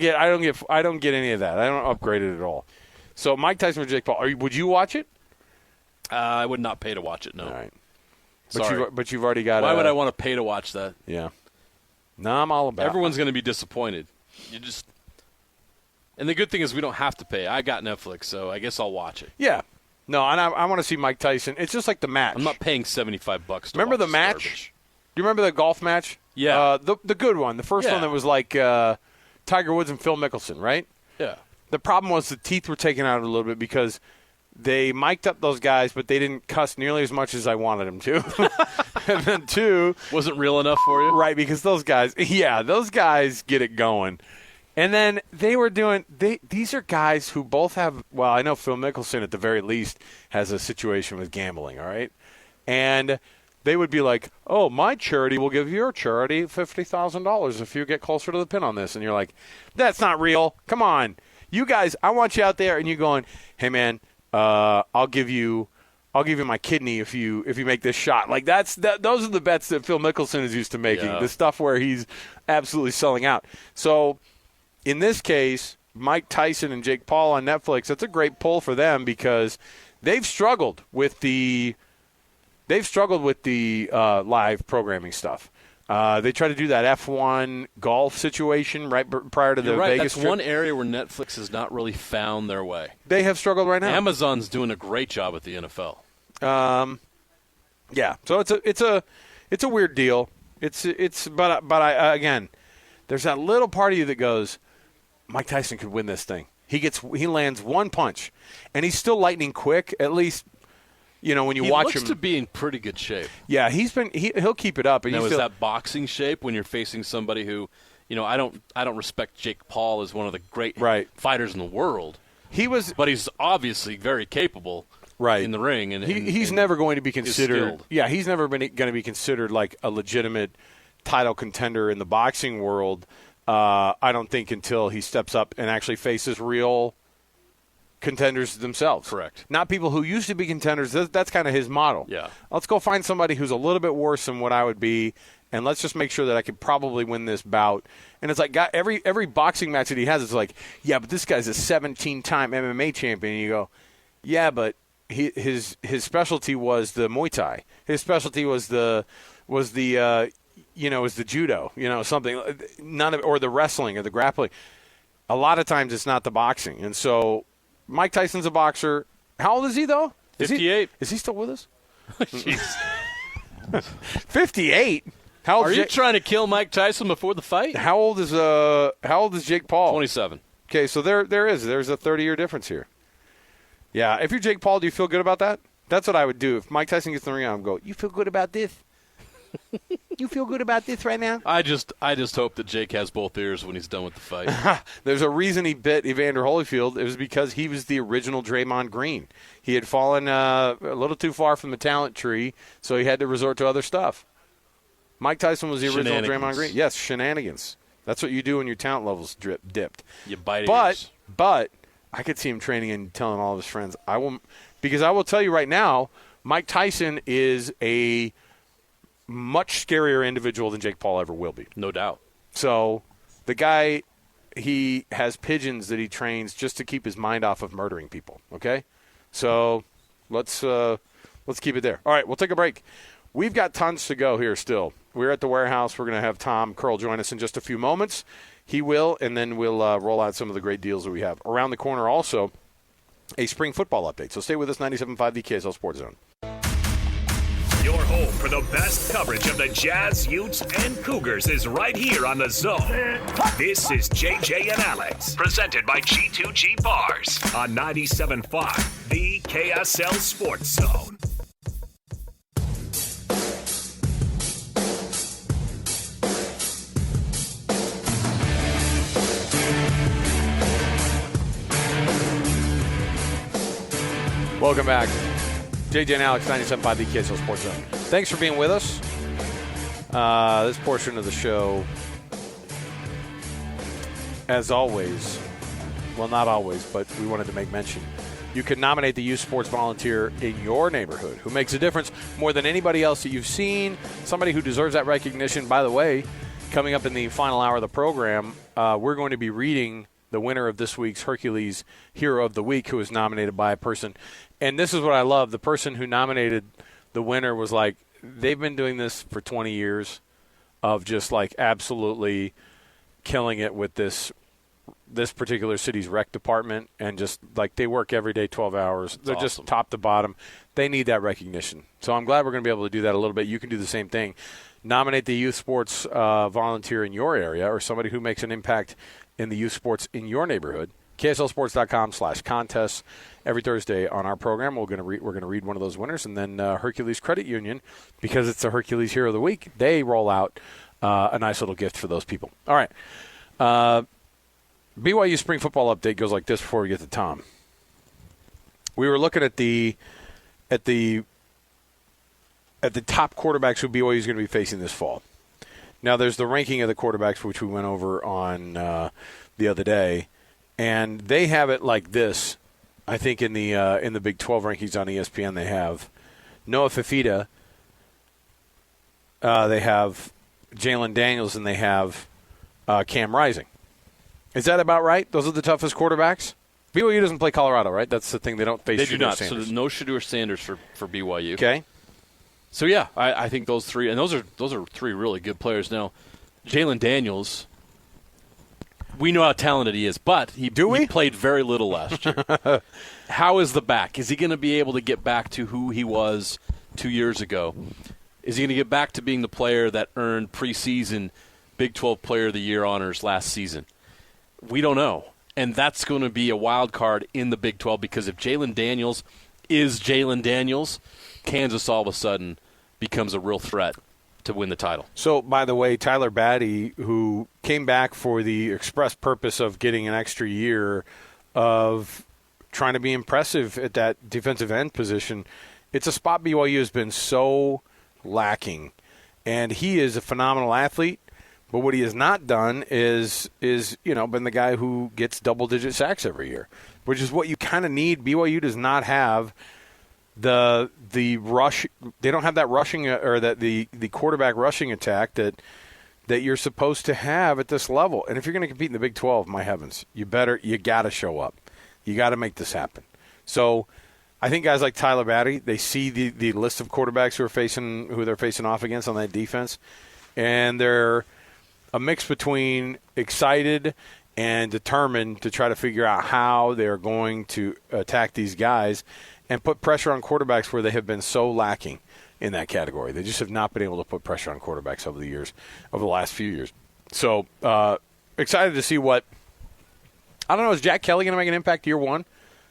get any of that. I don't upgrade it at all. So Mike Tyson or Jake Paul, would you watch it? I would not pay to watch it. No. All right. Sorry. But you've already got. Why would I want to pay to watch that? Yeah. No, I'm all about. Everyone's going to be disappointed. And the good thing is we don't have to pay. I got Netflix, so I guess I'll watch it. Yeah. No, and I want to see Mike Tyson. It's just like the match. I'm not paying $75 to remember watch the match? Garbage. Do you remember the golf match? Yeah. The good one. The first one that was like Tiger Woods and Phil Mickelson, right? Yeah. The problem was the teeth were taken out a little bit because they mic'd up those guys, but they didn't cuss nearly as much as I wanted them to. And then two, wasn't real enough for you? Right, because those guys get it going. And then they were doing these are guys who both have, well, I know Phil Mickelson at the very least has a situation with gambling, all right? And they would be like, "Oh, my charity will give your charity $50,000 if you get closer to the pin on this." And you're like, "That's not real. Come on. You guys, I want you out there," and you're going, "Hey man, I'll give you my kidney if you make this shot." Like those are the bets that Phil Mickelson is used to making. Yeah. The stuff where he's absolutely selling out. So in this case, Mike Tyson and Jake Paul on Netflix, that's a great pull for them because they've struggled with the live programming stuff. They try to do that F1 golf situation right prior to the Vegas That's trip. one area where Netflix has not really found their way. They have struggled right now. Amazon's doing a great job at the NFL. Yeah. So it's a weird deal. But I again, there's that little part of you that goes, Mike Tyson could win this thing. He lands one punch, and he's still lightning quick. At least, when you watch him. He looks to be in pretty good shape. Yeah, he'll keep it up. And now, is that boxing shape when you're facing somebody who, I don't respect Jake Paul as one of the great fighters in the world. But he's obviously very capable. Right. In the ring, and he's never going to be considered. Skilled. Yeah, he's never going to be considered like a legitimate title contender in the boxing world. I don't think until he steps up and actually faces real contenders themselves. Correct. Not people who used to be contenders. That's kind of his model. Yeah. Let's go find somebody who's a little bit worse than what I would be, and let's just make sure that I could probably win this bout. And it's like every boxing match that he has is like, yeah, but this guy's a 17-time MMA champion. And you go, yeah, but his specialty was the Muay Thai. His specialty was the is the judo, something, or the wrestling or the grappling. A lot of times it's not the boxing. And so Mike Tyson's a boxer. How old is he, though? 58. Is he still with us? Jeez. 58? How old Are you trying to kill Mike Tyson before the fight? How old is Jake Paul? 27. Okay, so there's a 30-year difference here. Yeah, if you're Jake Paul, do you feel good about that? That's what I would do. If Mike Tyson gets in the ring, I would go, you feel good about this? You feel good about this right now? I just hope that Jake has both ears when he's done with the fight. There's a reason he bit Evander Holyfield. It was because he was the original Draymond Green. He had fallen a little too far from the talent tree, so he had to resort to other stuff. Mike Tyson was the original Draymond Green. Yes, shenanigans. That's what you do when your talent level's dipped. You bite ears. But I could see him training and telling all of his friends, because I will tell you right now, Mike Tyson is a much scarier individual than Jake Paul ever will be. No doubt. So the guy, he has pigeons that he trains just to keep his mind off of murdering people, okay? So let's keep it there. All right, we'll take a break. We've got tons to go here still. We're at the warehouse. We're going to have Tom Curl join us in just a few moments. He will, and then we'll roll out some of the great deals that we have. Around the corner also, a spring football update. So stay with us, 97.5, the KSL Sports Zone. Your home for the best coverage of the Jazz, Utes, and Cougars is right here on The Zone. This is JJ and Alex, presented by G2G Bars on 97.5, the KSL Sports Zone. Welcome back. JJ and Alex, 97.5, the KSL Sports Zone. Thanks for being with us. This portion of the show, as always, well, not always, but we wanted to make mention. You can nominate the youth sports volunteer in your neighborhood who makes a difference more than anybody else that you've seen, somebody who deserves that recognition. By the way, coming up in the final hour of the program, we're going to be reading the winner of this week's Hercules Hero of the Week, who was nominated by a person. And this is what I love. The person who nominated the winner was like, they've been doing this for 20 years of just like absolutely killing it with this particular city's rec department, and just like they work every day 12 hours. They're awesome. Just top to bottom. They need that recognition. So I'm glad we're going to be able to do that a little bit. You can do the same thing. Nominate the youth sports volunteer in your area, or somebody who makes an impact in the youth sports in your neighborhood. KSLSports.com/contests. Every Thursday on our program, we're going to read one of those winners, and then Hercules Credit Union, because it's the Hercules Hero of the Week, they roll out a nice little gift for those people. All right. BYU spring football update goes like this before we get to Tom. We were looking at the top quarterbacks who BYU is going to be facing this fall. Now, there's the ranking of the quarterbacks, which we went over on the other day, and they have it like this. I think in the Big 12 rankings on ESPN, they have Noah Fifita, they have Jalen Daniels, and they have Cam Rising. Is that about right? Those are the toughest quarterbacks? BYU doesn't play Colorado, right? That's the thing. They don't face They do Shedeur not. Sanders. So no Shedeur Sanders for BYU. Okay. So, yeah, I think those three, and those are three really good players. Now, Jalen Daniels, we know how talented he is, but he played very little last year. How is the back? Is he going to be able to get back to who he was 2 years ago? Is he going to get back to being the player that earned preseason Big 12 Player of the Year honors last season? We don't know. And that's going to be a wild card in the Big 12, because if Jalen Daniels is Jalen Daniels, Kansas all of a sudden becomes a real threat to win the title. So, by the way, Tyler Batty, who came back for the express purpose of getting an extra year of trying to be impressive at that defensive end position, it's a spot BYU has been so lacking. And he is a phenomenal athlete, but what he has not done is been the guy who gets double-digit sacks every year, which is what you kind of need. BYU does not have the rush. They don't have that rushing or that the quarterback rushing attack that you're supposed to have at this level. And if you're going to compete in the Big 12, my heavens, you got to show up. You got to make this happen. So I think guys like Tyler Batty, they see the list of quarterbacks who they're facing off against on that defense, And they're a mix between excited and determined to try to figure out how they're going to attack these guys and put pressure on quarterbacks where they have been so lacking in that category. They just have not been able to put pressure on quarterbacks over the last few years. So excited to see what – I don't know, is Jack Kelly going to make an impact year one?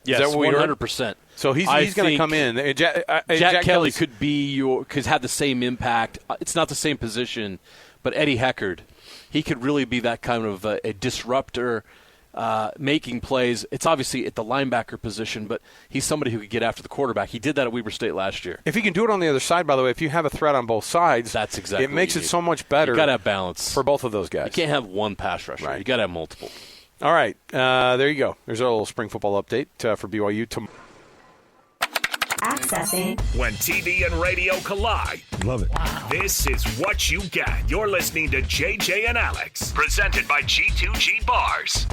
Yes, is that what 100%. So he's going to come in. Jack Kelly could have the same impact. It's not the same position, but Eddie Heckard, he could really be that kind of a disruptor, making plays. It's obviously at the linebacker position, but he's somebody who could get after the quarterback. He did that at Weber State last year. If he can do it on the other side, by the way, if you have a threat on both sides, that's exactly it makes what you it need. so much better. You got to have balance for both of those guys. You can't have one pass rusher. Right. You got to have multiple. All right, there you go. There's our little spring football update for BYU tomorrow. Accessing. When TV and radio collide. Love it. This is what you get. You're listening to JJ and Alex, presented by G2G Bars.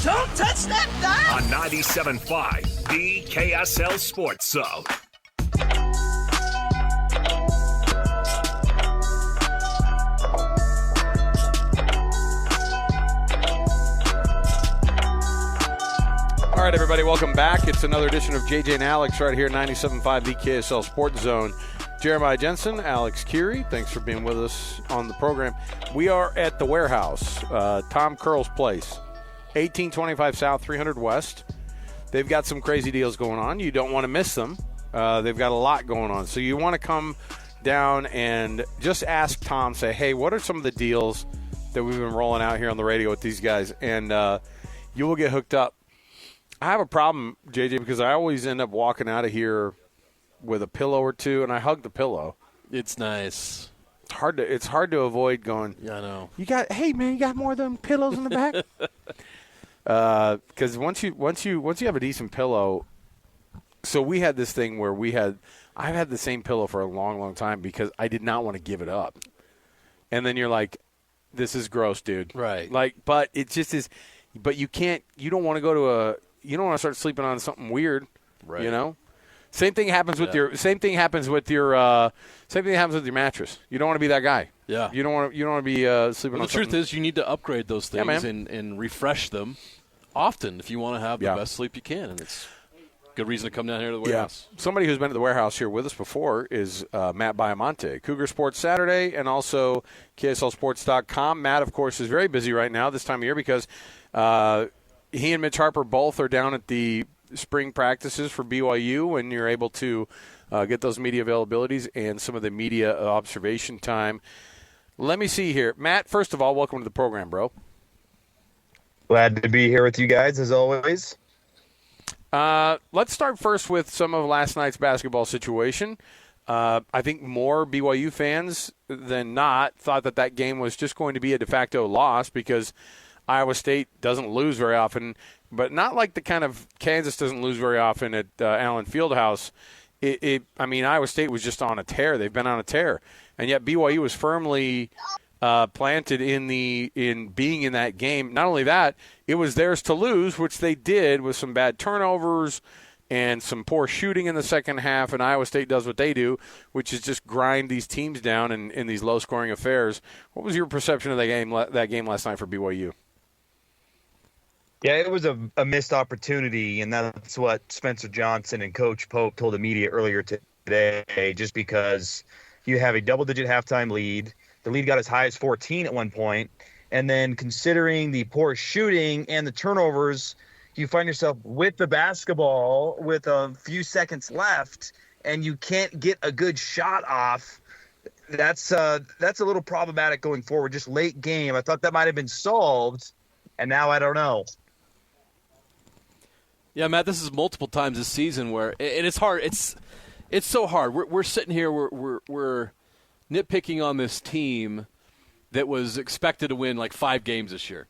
Don't touch that dial. On 97.5, the KSL Sports Zone. All right, everybody, welcome back. It's another edition of JJ and Alex right here, 97.5, the KSL Sports Zone. Jeremiah Jensen, Alex Curie, thanks for being with us on the program. We are at the warehouse, Tom Curl's place, 1825 South, 300 West. They've got some crazy deals going on. You don't want to miss them. They've got a lot going on. So you want to come down and just ask Tom, say, hey, what are some of the deals that we've been rolling out here on the radio with these guys? And you will get hooked up. I have a problem, JJ, because I always end up walking out of here with a pillow or two, and I hug the pillow. It's nice. It's hard to avoid going. Yeah, I know. Hey man, you got more of them pillows in the back? Because once you have a decent pillow, so we had this thing where I've had the same pillow for a long, long time because I did not want to give it up, and then you're like, this is gross, dude. Right. Like, but it just is. But you can't. You don't want to go to you don't want to start sleeping on something weird, right? You know, same thing happens with your mattress. You don't want to be that guy. Yeah, you don't want to be sleeping. The truth is, you need to upgrade those things and refresh them often if you want to have the best sleep you can, and it's a good reason to come down here to the warehouse. Somebody who's been at the warehouse here with us before is Matt Baiamonte, Cougar Sports Saturday, and also KSLSports.com. Matt, of course, is very busy right now this time of year because he and Mitch Harper both are down at the spring practices for BYU, and you're able to get those media availabilities and some of the media observation time. Let me see here. Matt, first of all, welcome to the program, bro. Glad to be here with you guys, as always. Let's start first with some of last night's basketball situation. I think more BYU fans than not thought that game was just going to be a de facto loss because Iowa State doesn't lose very often, but not like the kind of Kansas doesn't lose very often at Allen Fieldhouse. Iowa State was just on a tear. They've been on a tear, and yet BYU was firmly planted in being in that game. Not only that, it was theirs to lose, which they did with some bad turnovers and some poor shooting in the second half, and Iowa State does what they do, which is just grind these teams down in these low-scoring affairs. What was your perception of that game last night for BYU? Yeah, it was a missed opportunity, and that's what Spencer Johnson and Coach Pope told the media earlier today, just because you have a double-digit halftime lead. The lead got as high as 14 at one point, and then considering the poor shooting and the turnovers, you find yourself with the basketball with a few seconds left, and you can't get a good shot off. That's a little problematic going forward, just late game. I thought that might have been solved, and now I don't know. Yeah, Matt, this is multiple times this season where and it's hard. It's so hard. We're sitting here. We're nitpicking on this team that was expected to win like 5 games this year,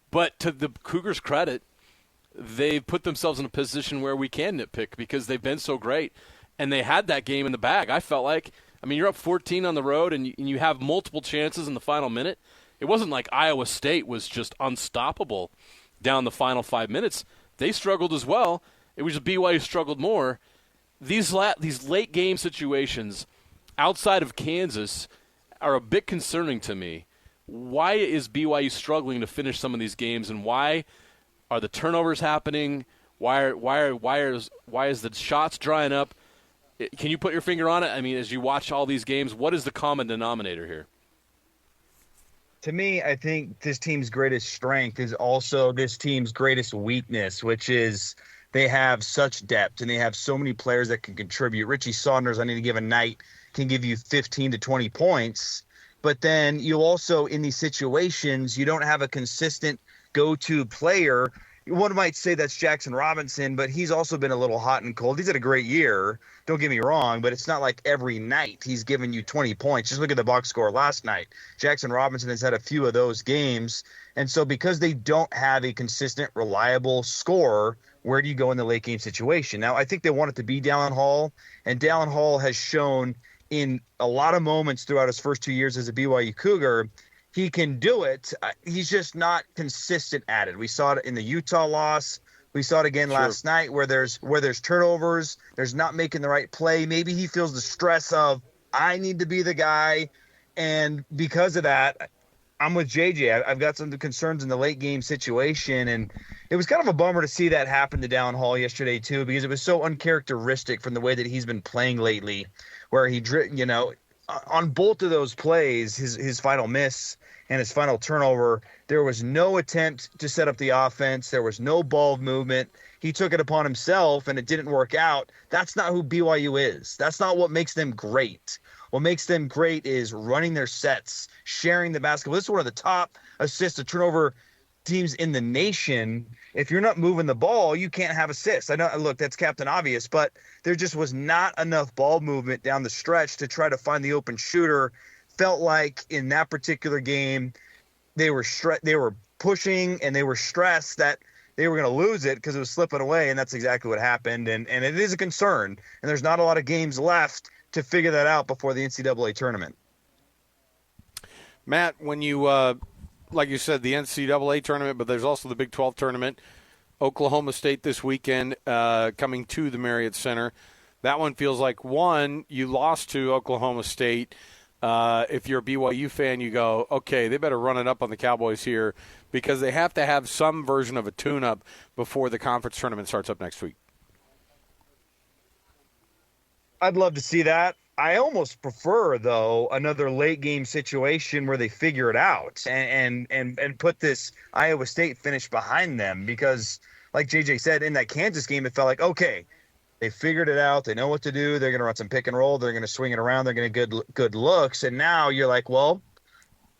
but to the Cougars' credit, they've put themselves in a position where we can nitpick because they've been so great, and they had that game in the bag. I felt like, you're up 14 on the road, and you have multiple chances in the final minute. It wasn't like Iowa State was just unstoppable down the final 5 minutes. They struggled as well. It was just BYU struggled more. These late game situations outside of Kansas, are a bit concerning to me. Why is BYU struggling to finish some of these games, and why are the turnovers happening? Why is the shots drying up? Can you put your finger on it? I mean, as you watch all these games, what is the common denominator here? To me, I think this team's greatest strength is also this team's greatest weakness, which is they have such depth and they have so many players that can contribute. Richie Saunders, on any given night, can give you 15 to 20 points. But then you also, in these situations, you don't have a consistent go-to player. One might say that's Jackson Robinson, but he's also been a little hot and cold. He's had a great year, don't get me wrong, but it's not like every night he's giving you 20 points. Just look at the box score last night. Jackson Robinson has had a few of those games. And so because they don't have a consistent, reliable scorer, where do you go in the late game situation? Now, I think they want it to be Dallin Hall, and Dallin Hall has shown in a lot of moments throughout his first 2 years as a BYU Cougar, he can do it. He's just not consistent at it. We saw it in the Utah loss. We saw it again last night where there's turnovers. There's not making the right play. Maybe he feels the stress of, I need to be the guy. And because of that, I'm with JJ. I've got some concerns in the late game situation. And it was kind of a bummer to see that happen to Dallin Hall yesterday too, because it was so uncharacteristic from the way that he's been playing lately, where he, on both of those plays, his final miss and his final turnover, there was no attempt to set up the offense. There was no ball movement. He took it upon himself, and it didn't work out. That's not who BYU is. That's not what makes them great. What makes them great is running their sets, sharing the basketball. This is one of the top assist to turnover teams in the nation. If you're not moving the ball, you can't have assists. I know, look, that's Captain Obvious, but there just was not enough ball movement down the stretch to try to find the open shooter. Felt like in that particular game, they were pushing and they were stressed that they were going to lose it because it was slipping away, and that's exactly what happened. And it is a concern, and there's not a lot of games left to figure that out before the NCAA tournament. Matt, when you like you said, the NCAA tournament, but there's also the Big 12 tournament. Oklahoma State this weekend coming to the Marriott Center. That one feels like, one, you lost to Oklahoma State. If you're a BYU fan, you go, okay, they better run it up on the Cowboys here because they have to have some version of a tune-up before the conference tournament starts up next week. I'd love to see that. I almost prefer, though, another late game situation where they figure it out and put this Iowa State finish behind them because, like JJ said, in that Kansas game, it felt like, okay, they figured it out. They know what to do. They're going to run some pick and roll. They're going to swing it around. They're going to get good looks. And now you're like, well,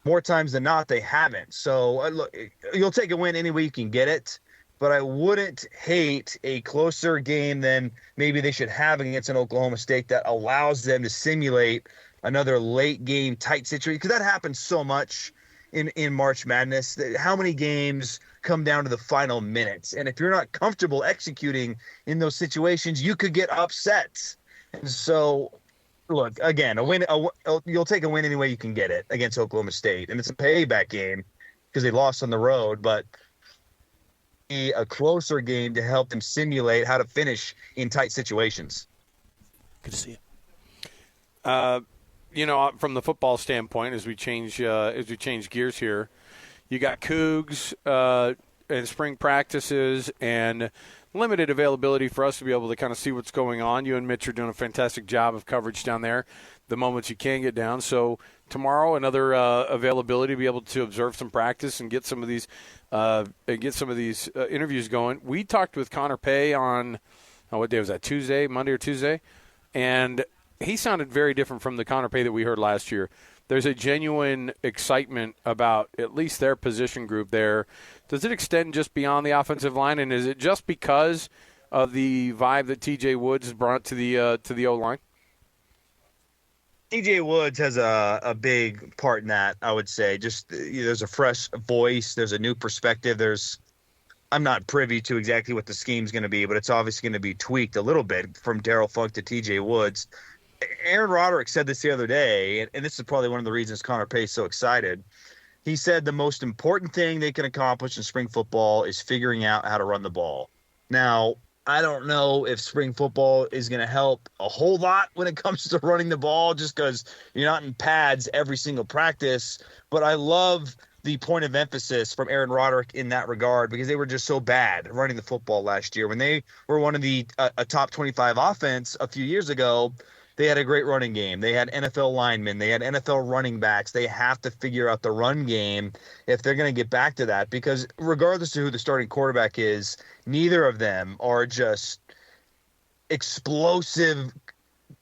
more times than not, they haven't. So look, you'll take a win any way you can get it. But I wouldn't hate a closer game than maybe they should have against an Oklahoma State that allows them to simulate another late game tight situation. Because that happens so much in March Madness. How many games come down to the final minutes? And if you're not comfortable executing in those situations, you could get upset. And so, look, again, you'll take a win any way you can get it against Oklahoma State. And it's a payback game because they lost on the road. But a closer game to help them simulate how to finish in tight situations. Good to see you. From the football standpoint, as we change gears here, you got Cougs and spring practices and limited availability for us to be able to kind of see what's going on. You and Mitch are doing a fantastic job of coverage down there the moments you can get down. So tomorrow, another availability to be able to observe some practice and get some of these interviews going. We talked with Connor Pay on what day was that? Monday or Tuesday, and he sounded very different from the Connor Pay that we heard last year. There's a genuine excitement about at least their position group there. Does it extend just beyond the offensive line, and is it just because of the vibe that TJ Woods brought to the O-line? TJ Woods has a big part in that, I would say. Just there's a fresh voice. There's a new perspective. I'm not privy to exactly what the scheme's going to be, but it's obviously going to be tweaked a little bit from Daryl Funk to TJ Woods. Aaron Roderick said this the other day, and this is probably one of the reasons Connor Pay is so excited. He said the most important thing they can accomplish in spring football is figuring out how to run the ball. Now, I don't know if spring football is going to help a whole lot when it comes to running the ball, just because you're not in pads every single practice. But I love the point of emphasis from Aaron Roderick in that regard, because they were just so bad running the football last year. When they were one of the a top 25 offense a few years ago, they had a great running game. They had NFL linemen. They had NFL running backs. They have to figure out the run game if they're going to get back to that, because regardless of who the starting quarterback is, neither of them are just explosive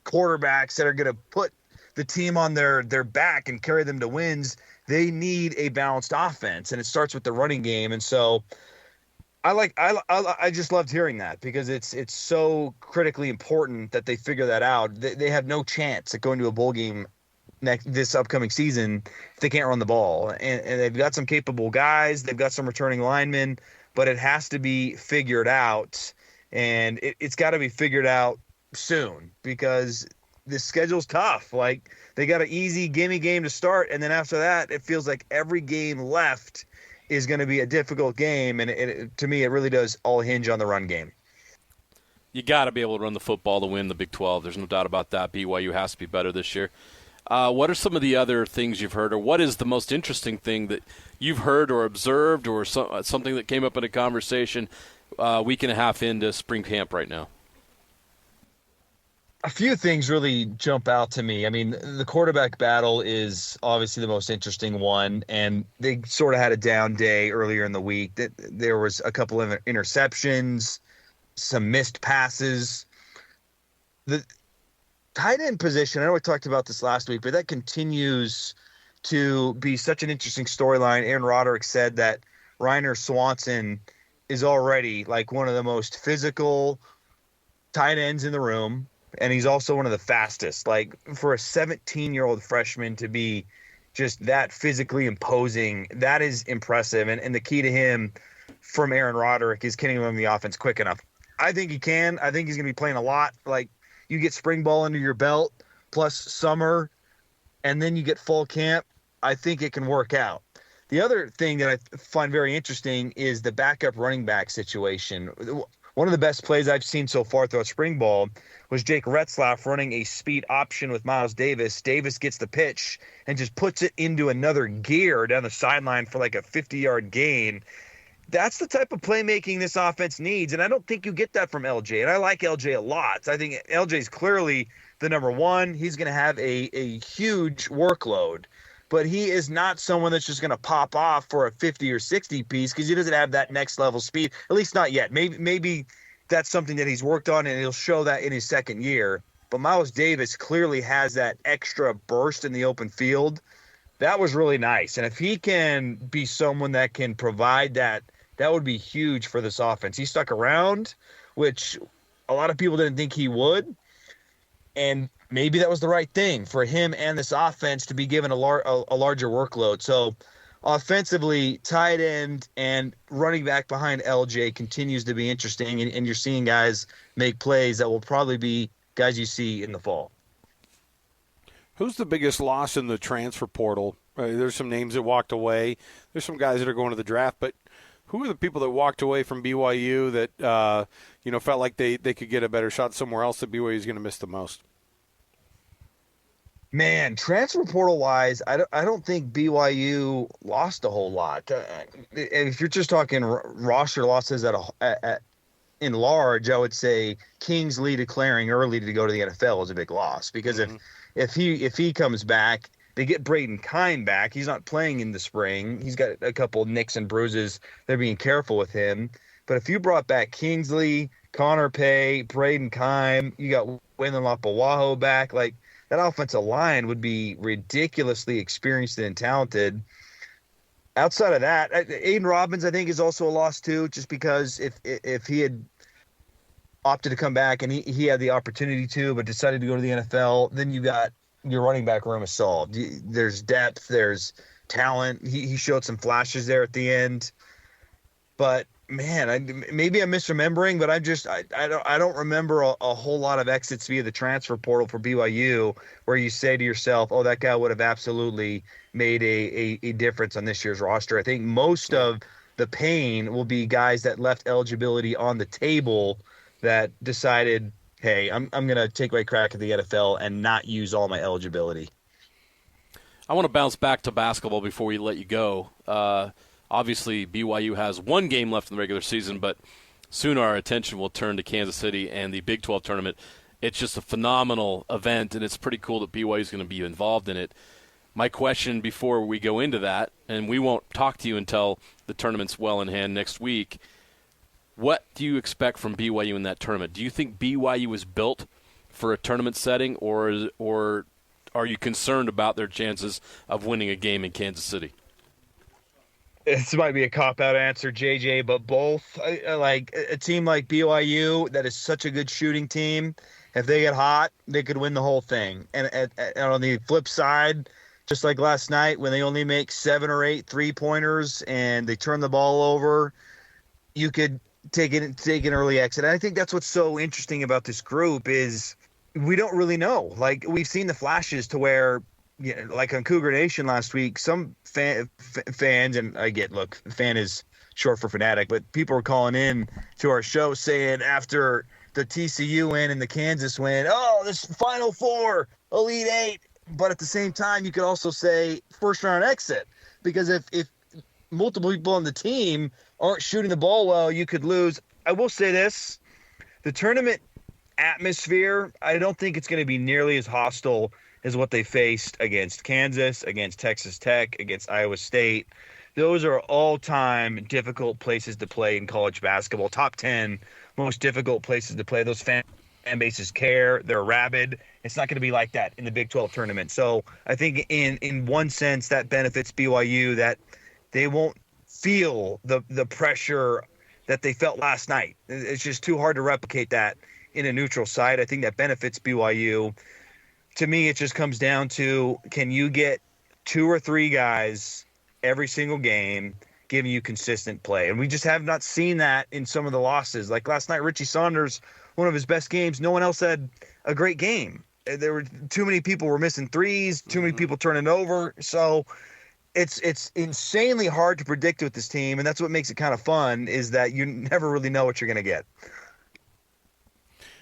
quarterbacks that are going to put the team on their back and carry them to wins. They need a balanced offense, and it starts with the running game. And so I just loved hearing that, because it's so critically important that they figure that out. They have no chance at going to a bowl game this upcoming season if they can't run the ball. And they've got some capable guys. They've got some returning linemen, but it has to be figured out, and it's got to be figured out soon, because the schedule's tough. Like, they got an easy gimme game to start, and then after that, it feels like every game left is going to be a difficult game, and to me, it really does all hinge on the run game. You got to be able to run the football to win the Big 12. There's no doubt about that. BYU has to be better this year. What are some of the other things you've heard, or what is the most interesting thing that you've heard or observed, or something that came up in a conversation week and a half into spring camp right now? A few things really jump out to me. I mean, the quarterback battle is obviously the most interesting one, and they sort of had a down day earlier in the week. There was a couple of interceptions, some missed passes. The tight end position, I know we talked about this last week, but that continues to be such an interesting storyline. Aaron Roderick said that Reiner Swanson is already like one of the most physical tight ends in the room. And he's also one of the fastest. Like, for a 17-year-old freshman to be just that physically imposing, that is impressive. And the key to him from Aaron Roderick is getting him in the offense quick enough. I think he can. I think he's going to be playing a lot. Like, you get spring ball under your belt, plus summer, and then you get fall camp. I think it can work out. The other thing that I find very interesting is the backup running back situation. One of the best plays I've seen so far throughout spring ball was Jake Retzlaff running a speed option with Miles Davis. Davis gets the pitch and just puts it into another gear down the sideline for like a 50-yard gain. That's the type of playmaking this offense needs, and I don't think you get that from LJ. And I like LJ a lot. I think LJ is clearly the number one. He's going to have a huge workload, but he is not someone that's just going to pop off for a 50 or 60 piece, because he doesn't have that next level speed, at least not yet. Maybe that's something that he's worked on, and he'll show that in his second year. But Miles Davis clearly has that extra burst in the open field. That was really nice. And if he can be someone that can provide that, that would be huge for this offense. He stuck around, which a lot of people didn't think he would. And maybe that was the right thing for him and this offense to be given a larger workload. So offensively, tight end and running back behind LJ continues to be interesting, and you're seeing guys make plays that will probably be guys you see in the fall. Who's the biggest loss in the transfer portal? There's some names that walked away. There's some guys that are going to the draft, but who are the people that walked away from BYU that felt like they could get a better shot somewhere else that BYU is going to miss the most? Man, transfer portal-wise, I don't think BYU lost a whole lot. If you're just talking roster losses in large, I would say Kingsley declaring early to go to the NFL is a big loss, because if he comes back, they get Braden Kime back. He's not playing in the spring. He's got a couple nicks and bruises. They're being careful with him. But if you brought back Kingsley, Connor Pay, Braden Kime, you got Waylon Lapawaho back, like, that offensive line would be ridiculously experienced and talented. Outside of that, Aiden Robbins, I think, is also a loss too, just because if he had opted to come back and he had the opportunity to, but decided to go to the NFL, then you got your running back room is solved. There's depth, there's talent. He showed some flashes there at the end, but man, maybe I'm misremembering, but I don't remember a whole lot of exits via the transfer portal for BYU where you say to yourself, oh, that guy would have absolutely made a difference on this year's roster. I think most of the pain will be guys that left eligibility on the table that decided, hey, I'm going to take my crack at the NFL and not use all my eligibility. I want to bounce back to basketball before we let you go. Obviously, BYU has one game left in the regular season, but soon our attention will turn to Kansas City and the Big 12 tournament. It's just a phenomenal event, and it's pretty cool that BYU is going to be involved in it. My question before we go into that, and we won't talk to you until the tournament's well in hand next week, what do you expect from BYU in that tournament? Do you think BYU is built for a tournament setting, or are you concerned about their chances of winning a game in Kansas City? This might be a cop-out answer, JJ, but both. Like a team like BYU that is such a good shooting team, if they get hot, they could win the whole thing. And on the flip side, just like last night when they only make 7 or 8 3-pointers and they turn the ball over, you could take an early exit. And I think that's what's so interesting about this group is we don't really know. Like we've seen the flashes to where, like on Cougar Nation last week, some fans, and I get, look, fan is short for fanatic, but people were calling in to our show saying after the TCU win and the Kansas win, oh, this Final Four, Elite Eight. But at the same time, you could also say first round exit, because if multiple people on the team aren't shooting the ball well, you could lose. I will say this, the tournament atmosphere, I don't think it's going to be nearly as hostile as what they faced against Kansas, against Texas Tech, against Iowa State. Those are all-time difficult places to play in college basketball. Top 10 most difficult places to play. Those fan bases care. They're rabid. It's not going to be like that in the Big 12 tournament. So I think in one sense that benefits BYU, that they won't feel the pressure that they felt last night. It's just too hard to replicate that in a neutral site. I think that benefits BYU. To me, it just comes down to, can you get 2 or 3 guys every single game giving you consistent play? And we just have not seen that in some of the losses. Like last night, Richie Saunders, one of his best games. No one else had a great game. There were too many people were missing threes, too many people turning over. So it's insanely hard to predict with this team, and that's what makes it kind of fun, is that you never really know what you're going to get.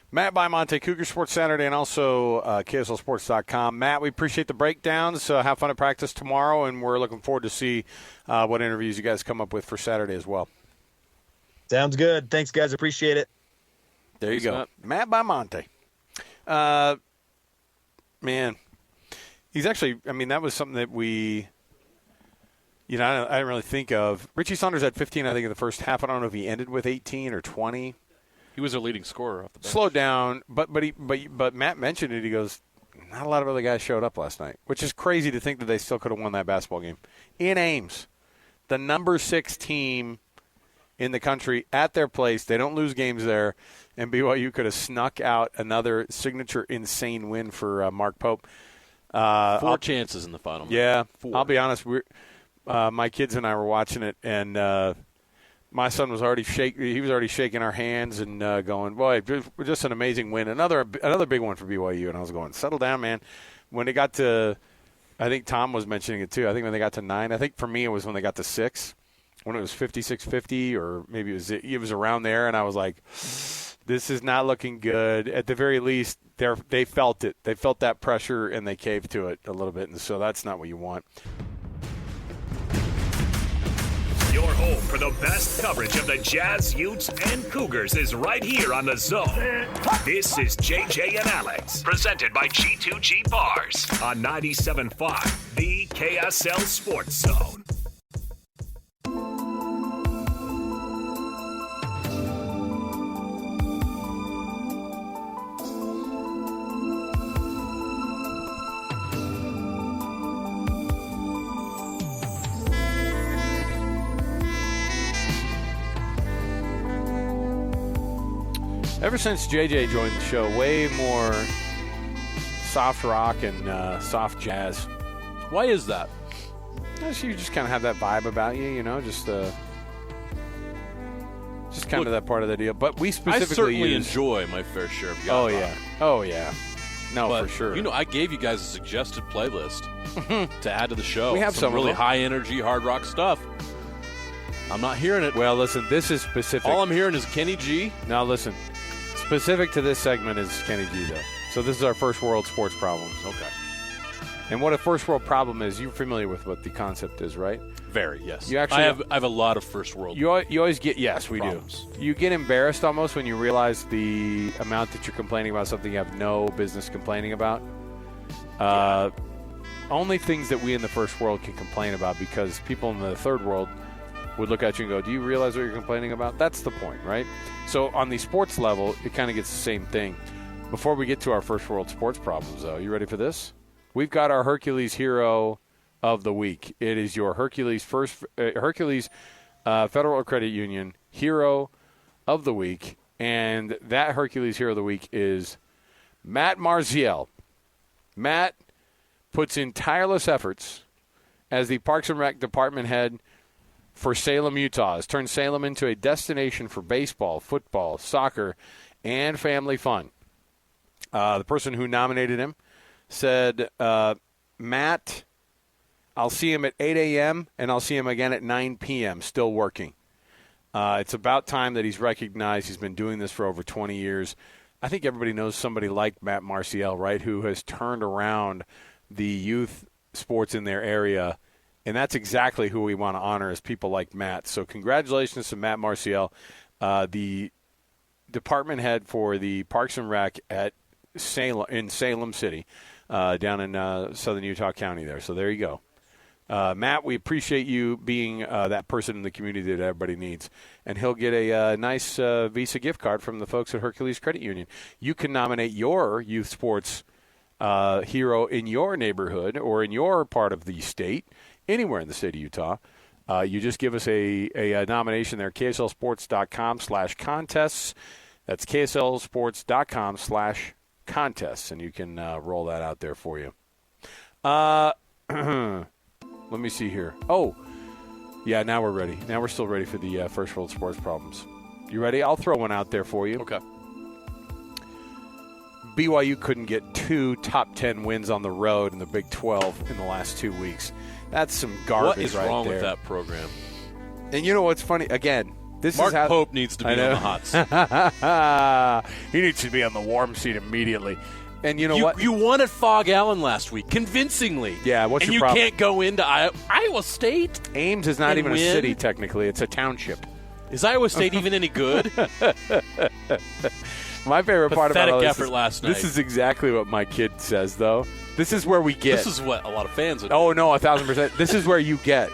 Matt Baiamonte, Cougar Sports Saturday, and also KSLSports.com. Matt, we appreciate the breakdowns. Have fun at practice tomorrow, and we're looking forward to see what interviews you guys come up with for Saturday as well. Sounds good. Thanks, guys. Appreciate it. There you go. Matt Baiamonte. Man, he's actually, I mean, that was something that we, I didn't really think of. Richie Saunders had 15, I think, in the first half. I don't know if he ended with 18 or 20. He was their leading scorer off the bench. Slowed down, but Matt mentioned it. He goes, not a lot of other guys showed up last night, which is crazy to think that they still could have won that basketball game. In Ames, the number 6 team in the country at their place. They don't lose games there, and BYU could have snuck out another signature insane win for Mark Pope. 4 chances in the final. Yeah, 4. I'll be honest. My kids and I were watching it, and my son was already He was already shaking our hands and going, "Boy, just an amazing win! Another big one for BYU." And I was going, "Settle down, man." When it got to, I think Tom was mentioning it too. I think when they got to 9, I think for me it was when they got to 6, when it was 56-50, or maybe it was around there, and I was like, "This is not looking good." At the very least, they felt it. They felt that pressure, and they caved to it a little bit, and so that's not what you want. Your home for the best coverage of the Jazz, Utes, and Cougars is right here on The Zone. This is JJ and Alex, presented by G2G Bars on 97.5, the KSL Sports Zone. Ever since JJ joined the show, way more soft rock and soft jazz. Why is that? You just kind of have that vibe about you, just kind of that part of the deal. But we specifically I certainly enjoy my fair share of yacht rock. Oh, yeah. No, but, for sure. I gave you guys a suggested playlist to add to the show. We have some really of them. high-energy hard rock stuff. I'm not hearing it. Well, listen, this is specific. All I'm hearing is Kenny G. Now, listen. Specific to this segment is Kenny G, though. So this is our first world sports problems. Okay. And what a first world problem is, you're familiar with what the concept is, right? Very, yes. You actually I have a lot of first world You always get, yes, we problems. do. You get embarrassed almost when you realize the amount that you're complaining about something you have no business complaining about. Only things that we in the first world can complain about, because people in the third world would look at you and go, do you realize what you're complaining about? That's the point, right? So on the sports level, it kind of gets the same thing. Before we get to our first world sports problems, though, you ready for this? We've got our Hercules Hero of the Week. It is your Hercules Federal Credit Union Hero of the Week. And that Hercules Hero of the Week is Matt Marziel. Matt puts in tireless efforts as the Parks and Rec department head for Salem, Utah. Has turned Salem into a destination for baseball, football, soccer, and family fun. The person who nominated him said, Matt, I'll see him at 8 a.m. and I'll see him again at 9 p.m. still working. It's about time that he's recognized. He's been doing this for over 20 years. I think everybody knows somebody like Matt Marziel, right, who has turned around the youth sports in their area, and that's exactly who we want to honor, is people like Matt. So congratulations to Matt Marziel, the department head for the Parks and Rec at Salem City, down in southern Utah County there. So there you go. Matt, we appreciate you being that person in the community that everybody needs. And he'll get a nice Visa gift card from the folks at Hercules Credit Union. You can nominate your youth sports hero in your neighborhood or in your part of the state, anywhere in the state of Utah. You just give us a nomination there, kslsports.com/contests. That's kslsports.com/contests, and you can roll that out there for you. Let me see here. Oh, yeah, now we're ready. Now we're still ready for the first world sports problems. You ready? I'll throw one out there for you. Okay. BYU couldn't get 2 top 10 wins on the road in the Big 12 in the last 2 weeks. That's some garbage. What is right wrong there. with that program? And you know what's funny? Again, this Mark is how Pope needs to be on the hot seat. He needs to be on the warm seat immediately. And you know what? You won at Fog Allen last week, convincingly. Yeah, what's and your you problem? can't go into Iowa State? Ames is not and even win? a city, technically. It's a township. Is Iowa State even any good? My favorite part about all this effort is, last night. This is exactly what my kid says, though. This is where we get. This is what a lot of fans would Oh, no, 1,000%. This is where you get.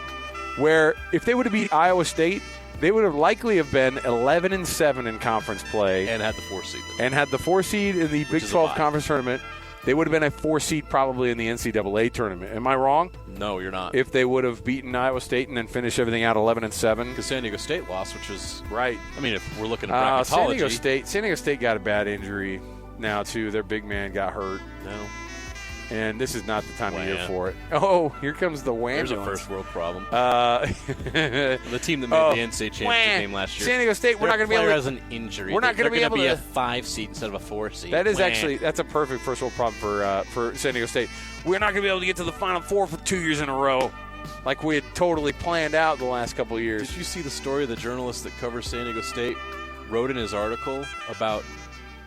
Where if they would have beat Iowa State, they would have likely have been 11-7 in conference play. And had the 4 seed. And had the 4 seed in the Big 12 conference tournament. They would have been a 4 seed probably in the NCAA tournament. Am I wrong? No, you're not. If they would have beaten Iowa State and then finished everything out 11-7. Because San Diego State lost, which is right. I mean, if we're looking at bracketology. San Diego State got a bad injury now, too. Their big man got hurt. No. And this is not the time of year for it. Oh, here comes the wham. There's a first world problem. The team that made the NCAA championship game last year. San Diego State, we're not going to be able to. has an injury. We're not going to be able to be a 5 seed instead of a 4 seed. That is that's a perfect first world problem for San Diego State. We're not going to be able to get to the Final Four for 2 years in a row, like we had totally planned out the last couple of years. Did you see the story the journalist that covers San Diego State wrote in his article about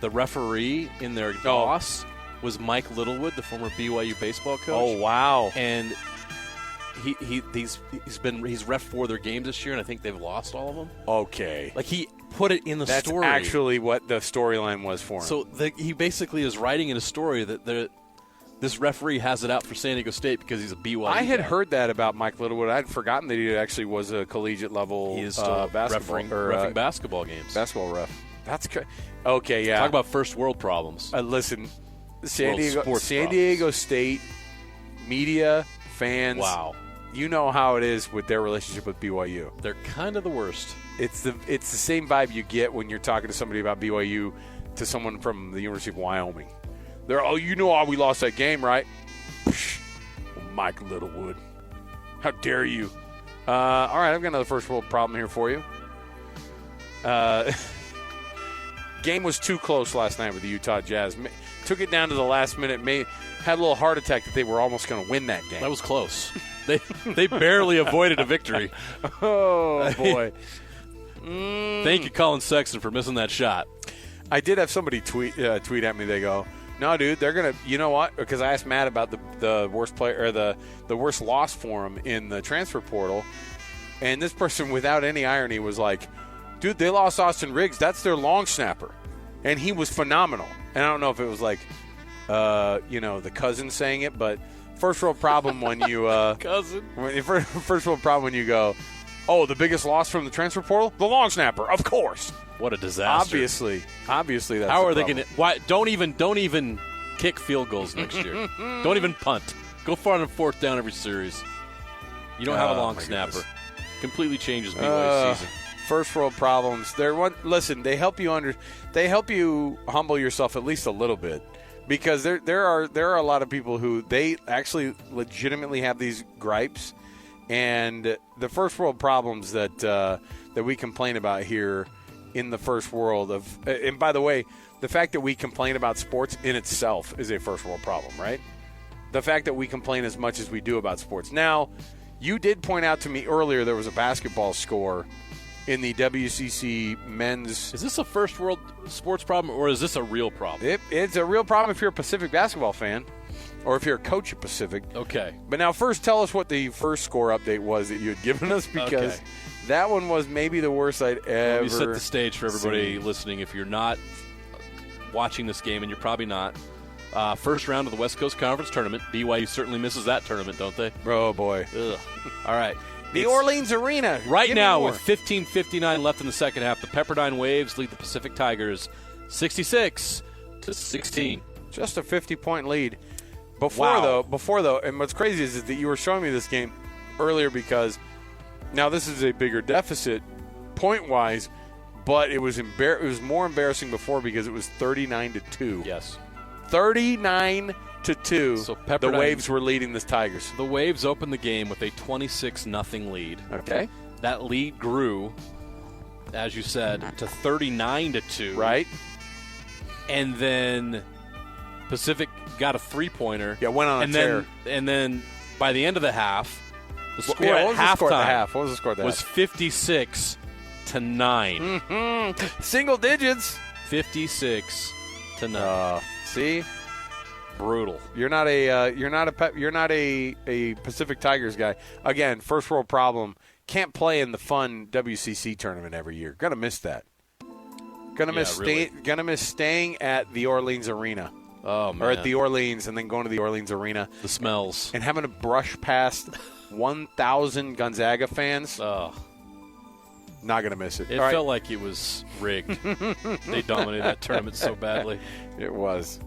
the referee in their loss? Was Mike Littlewood, the former BYU baseball coach. Oh, wow. And he's ref 4 of their games this year, and I think they've lost all of them. Okay. Like, he put it in the story. That's actually what the storyline was for him. So he basically is writing in a story that this referee has it out for San Diego State because he's a BYU I had guy. heard that about Mike Littlewood. I had forgotten that he actually was a collegiate level He is still reffing basketball games. Basketball ref. That's good. Okay, yeah. Talk about first world problems. Listen, San Diego State media, fans. Wow. You know how it is with their relationship with BYU. They're kind of the worst. It's the same vibe you get when you're talking to somebody about BYU to someone from the University of Wyoming. They're, you know how we lost that game, right? Psh, Mike Littlewood. How dare you? All right, I've got another first world problem here for you. Game was too close last night with the Utah Jazz. Took it down to the last minute. Had a little heart attack that they were almost going to win that game. That was close. They barely avoided a victory. Oh, boy. Thank you, Colin Sexton, for missing that shot. I did have somebody tweet at me. They go, "No, dude, they're gonna." You know what? Because I asked Matt about the worst player or the worst loss for him in the transfer portal, and this person, without any irony, was like, "Dude, they lost Austin Riggs. That's their long snapper, and he was phenomenal." And I don't know if it was like, the cousin saying it, but first world problem when you first world problem when you go, "Oh, the biggest loss from the transfer portal, the long snapper, of course." What a disaster! Obviously, that's how are the they going to? Why don't even kick field goals next year? Don't even punt. Go for it on 4th down every series. You don't have a long snapper. Goodness. Completely changes BYU's season. First world problems. Listen, they help you They help you humble yourself at least a little bit, because there are a lot of people who they actually legitimately have these gripes, and the first world problems that we complain about here in the first world of. And by the way, the fact that we complain about sports in itself is a first world problem, right? The fact that we complain as much as we do about sports. Now, you did point out to me earlier there was a basketball score in the WCC men's. Is this a first world sports problem, or is this a real problem? It's a real problem if you're a Pacific basketball fan, or if you're a coach at Pacific. Okay. But now first tell us what the first score update was that you had given us, because that one was maybe the worst I'd ever. Let me set the stage for everybody listening. If you're not watching this game, and you're probably not, first round of the West Coast Conference Tournament. BYU certainly misses that tournament, don't they? Oh, boy. Ugh. All right. The Orleans Arena. Right now, with 15:59 left in the second half, the Pepperdine Waves lead the Pacific Tigers 66-16. Just a 50-point lead. Before though, and what's crazy is that you were showing me this game earlier, because now this is a bigger deficit point-wise, but it was more embarrassing before because it was 39-2. Yes. 39-2. So the Waves were leading the Tigers. The Waves opened the game with a 26-0 lead. Okay. That lead grew, as you said, to 39-2. Right. And then Pacific got a three-pointer. Yeah, went on a tear. And then by the end of the half, the score at halftime What was the score at the was half? 56-9. Single digits. 56-9. See? Brutal. You're not a Pacific Tigers guy. Again, first world problem. Can't play in the fun WCC tournament every year. Gonna miss that. Gonna miss staying at the Orleans Arena. Oh man. Or at the Orleans and then going to the Orleans Arena. The smells. And having to brush past 1,000 Gonzaga fans. Oh. Not gonna miss it. It felt like it was rigged. They dominated that tournament so badly. It was.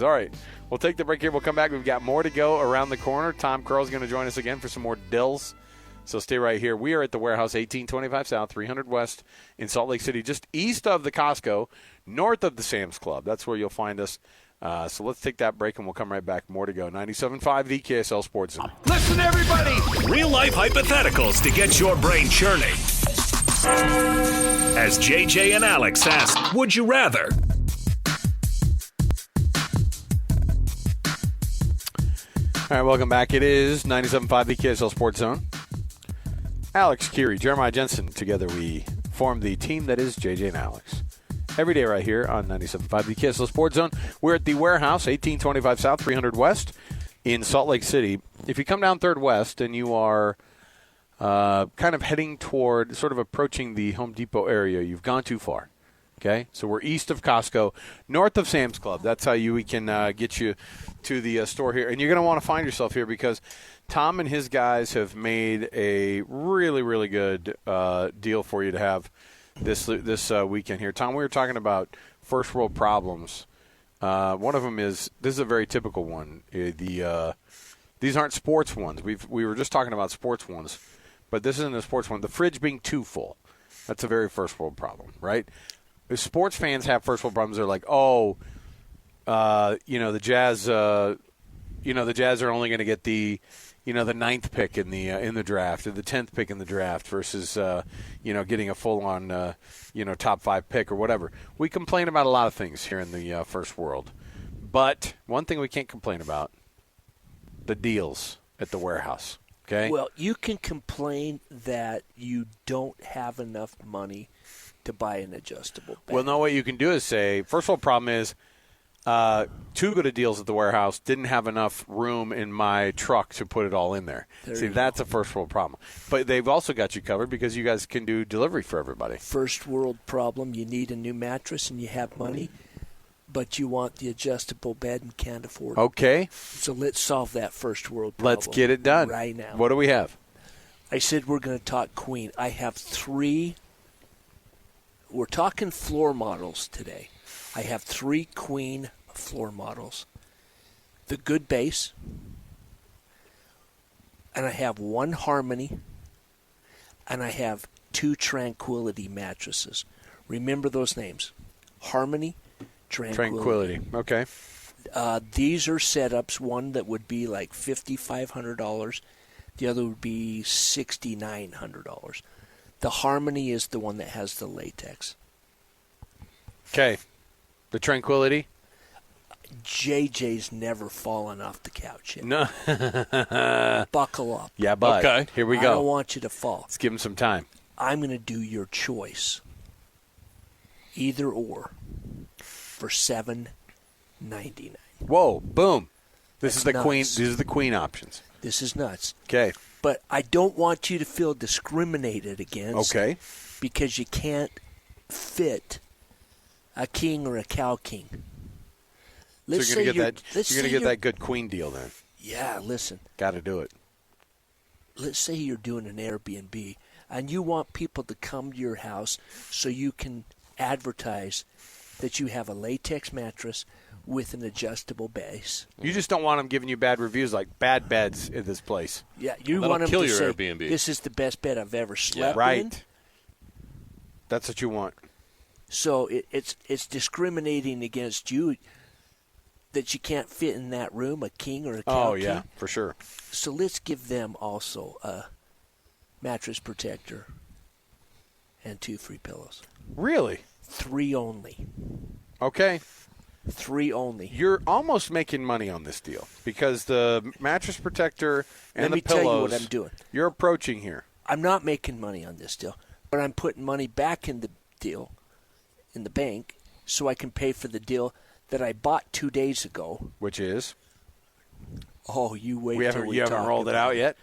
All right. We'll take the break here. We'll come back. We've got more to go around the corner. Tom Curl's going to join us again for some more Dills. So stay right here. We are at the Warehouse, 1825 South, 300 West in Salt Lake City, just east of the Costco, north of the Sam's Club. That's where you'll find us. So let's take that break, and we'll come right back. More to go. 97.5, the KSL Sports Zone. Listen, everybody. Real-life hypotheticals to get your brain churning. As JJ and Alex ask, would you rather? All right, welcome back. It is 97.5, the KSL Sports Zone. Alex Keary, Jeremiah Jensen, together we form the team that is JJ and Alex. Every day right here on 97.5, the KSL Sports Zone. We're at the Warehouse, 1825 South, 300 West in Salt Lake City. If you come down 3rd West and you are kind of heading toward, sort of approaching the Home Depot area, you've gone too far. Okay, so we're east of Costco, north of Sam's Club. That's how we can get you to the store here. And you're going to want to find yourself here because Tom and his guys have made a really, really good deal for you to have this weekend here. Tom, we were talking about first world problems. One of them is, this is a very typical one. These aren't sports ones. We were just talking about sports ones, but this isn't a sports one. The fridge being too full. That's a very first world problem, right? If sports fans have first world problems, they're like, the Jazz, the Jazz are only going to get the 9th pick in the draft or the 10th pick in the draft versus, getting a full on, top 5 pick or whatever. We complain about a lot of things here in the first world, but one thing we can't complain about, the deals at the Warehouse. Okay. Well, you can complain that you don't have enough money to buy an adjustable bed. Well, no, what you can do is say, first of all, problem is too good of deals at the warehouse. Didn't have enough room in my truck to put it all in there. See, that's a first world problem. But they've also got you covered because you guys can do delivery for everybody. First world problem, you need a new mattress and you have money, but you want the adjustable bed and can't afford it. Okay. So let's solve that first world problem. Let's get it done. Right now. What do we have? I said we're going to talk queen. I have 3. We're talking floor models today. I have 3 queen floor models. The good base, and I have 1 harmony, and I have 2 tranquility mattresses. Remember those names. Harmony, Tranquility. Okay. These are setups. One that would be like $5,500. The other would be $6,900. The Harmony is the one that has the latex. Okay. The Tranquility? JJ's never fallen off the couch yet. No. Buckle up. Yeah, bud. Okay. Here we I go. don't want you to fall. Let's give him some time. I'm going to do your choice. Either or. For $7.99. Whoa, boom. This That's is the nuts. queen. These are the queen options. This is nuts. Okay. But I don't want you to feel discriminated against. Okay. Because you can't fit a king or a cow king. Let's So you're going let's to say get that good queen deal then. Yeah, listen. Got to do it. Let's say you're doing an Airbnb and you want people to come to your house so you can advertise that you have a latex mattress with an adjustable base. You just don't want them giving you bad reviews like bad beds in this place. Yeah, you That'll want them kill to your say, Airbnb. this is the best bed I've ever slept in. Right. That's what you want. So it's discriminating against you that you can't fit in that room, a king or a cow king. Yeah, for sure. So let's give them also a mattress protector and 2 free pillows. Really? 3 only. Okay. 3 only. You're almost making money on this deal because the mattress protector and Let the me pillows. tell you what I'm doing. You're approaching here. I'm not making money on this deal, but I'm putting money back in the deal in the bank so I can pay for the deal that I bought 2 days ago. Which is? Oh, you wait till we You haven't talk rolled it about out yet?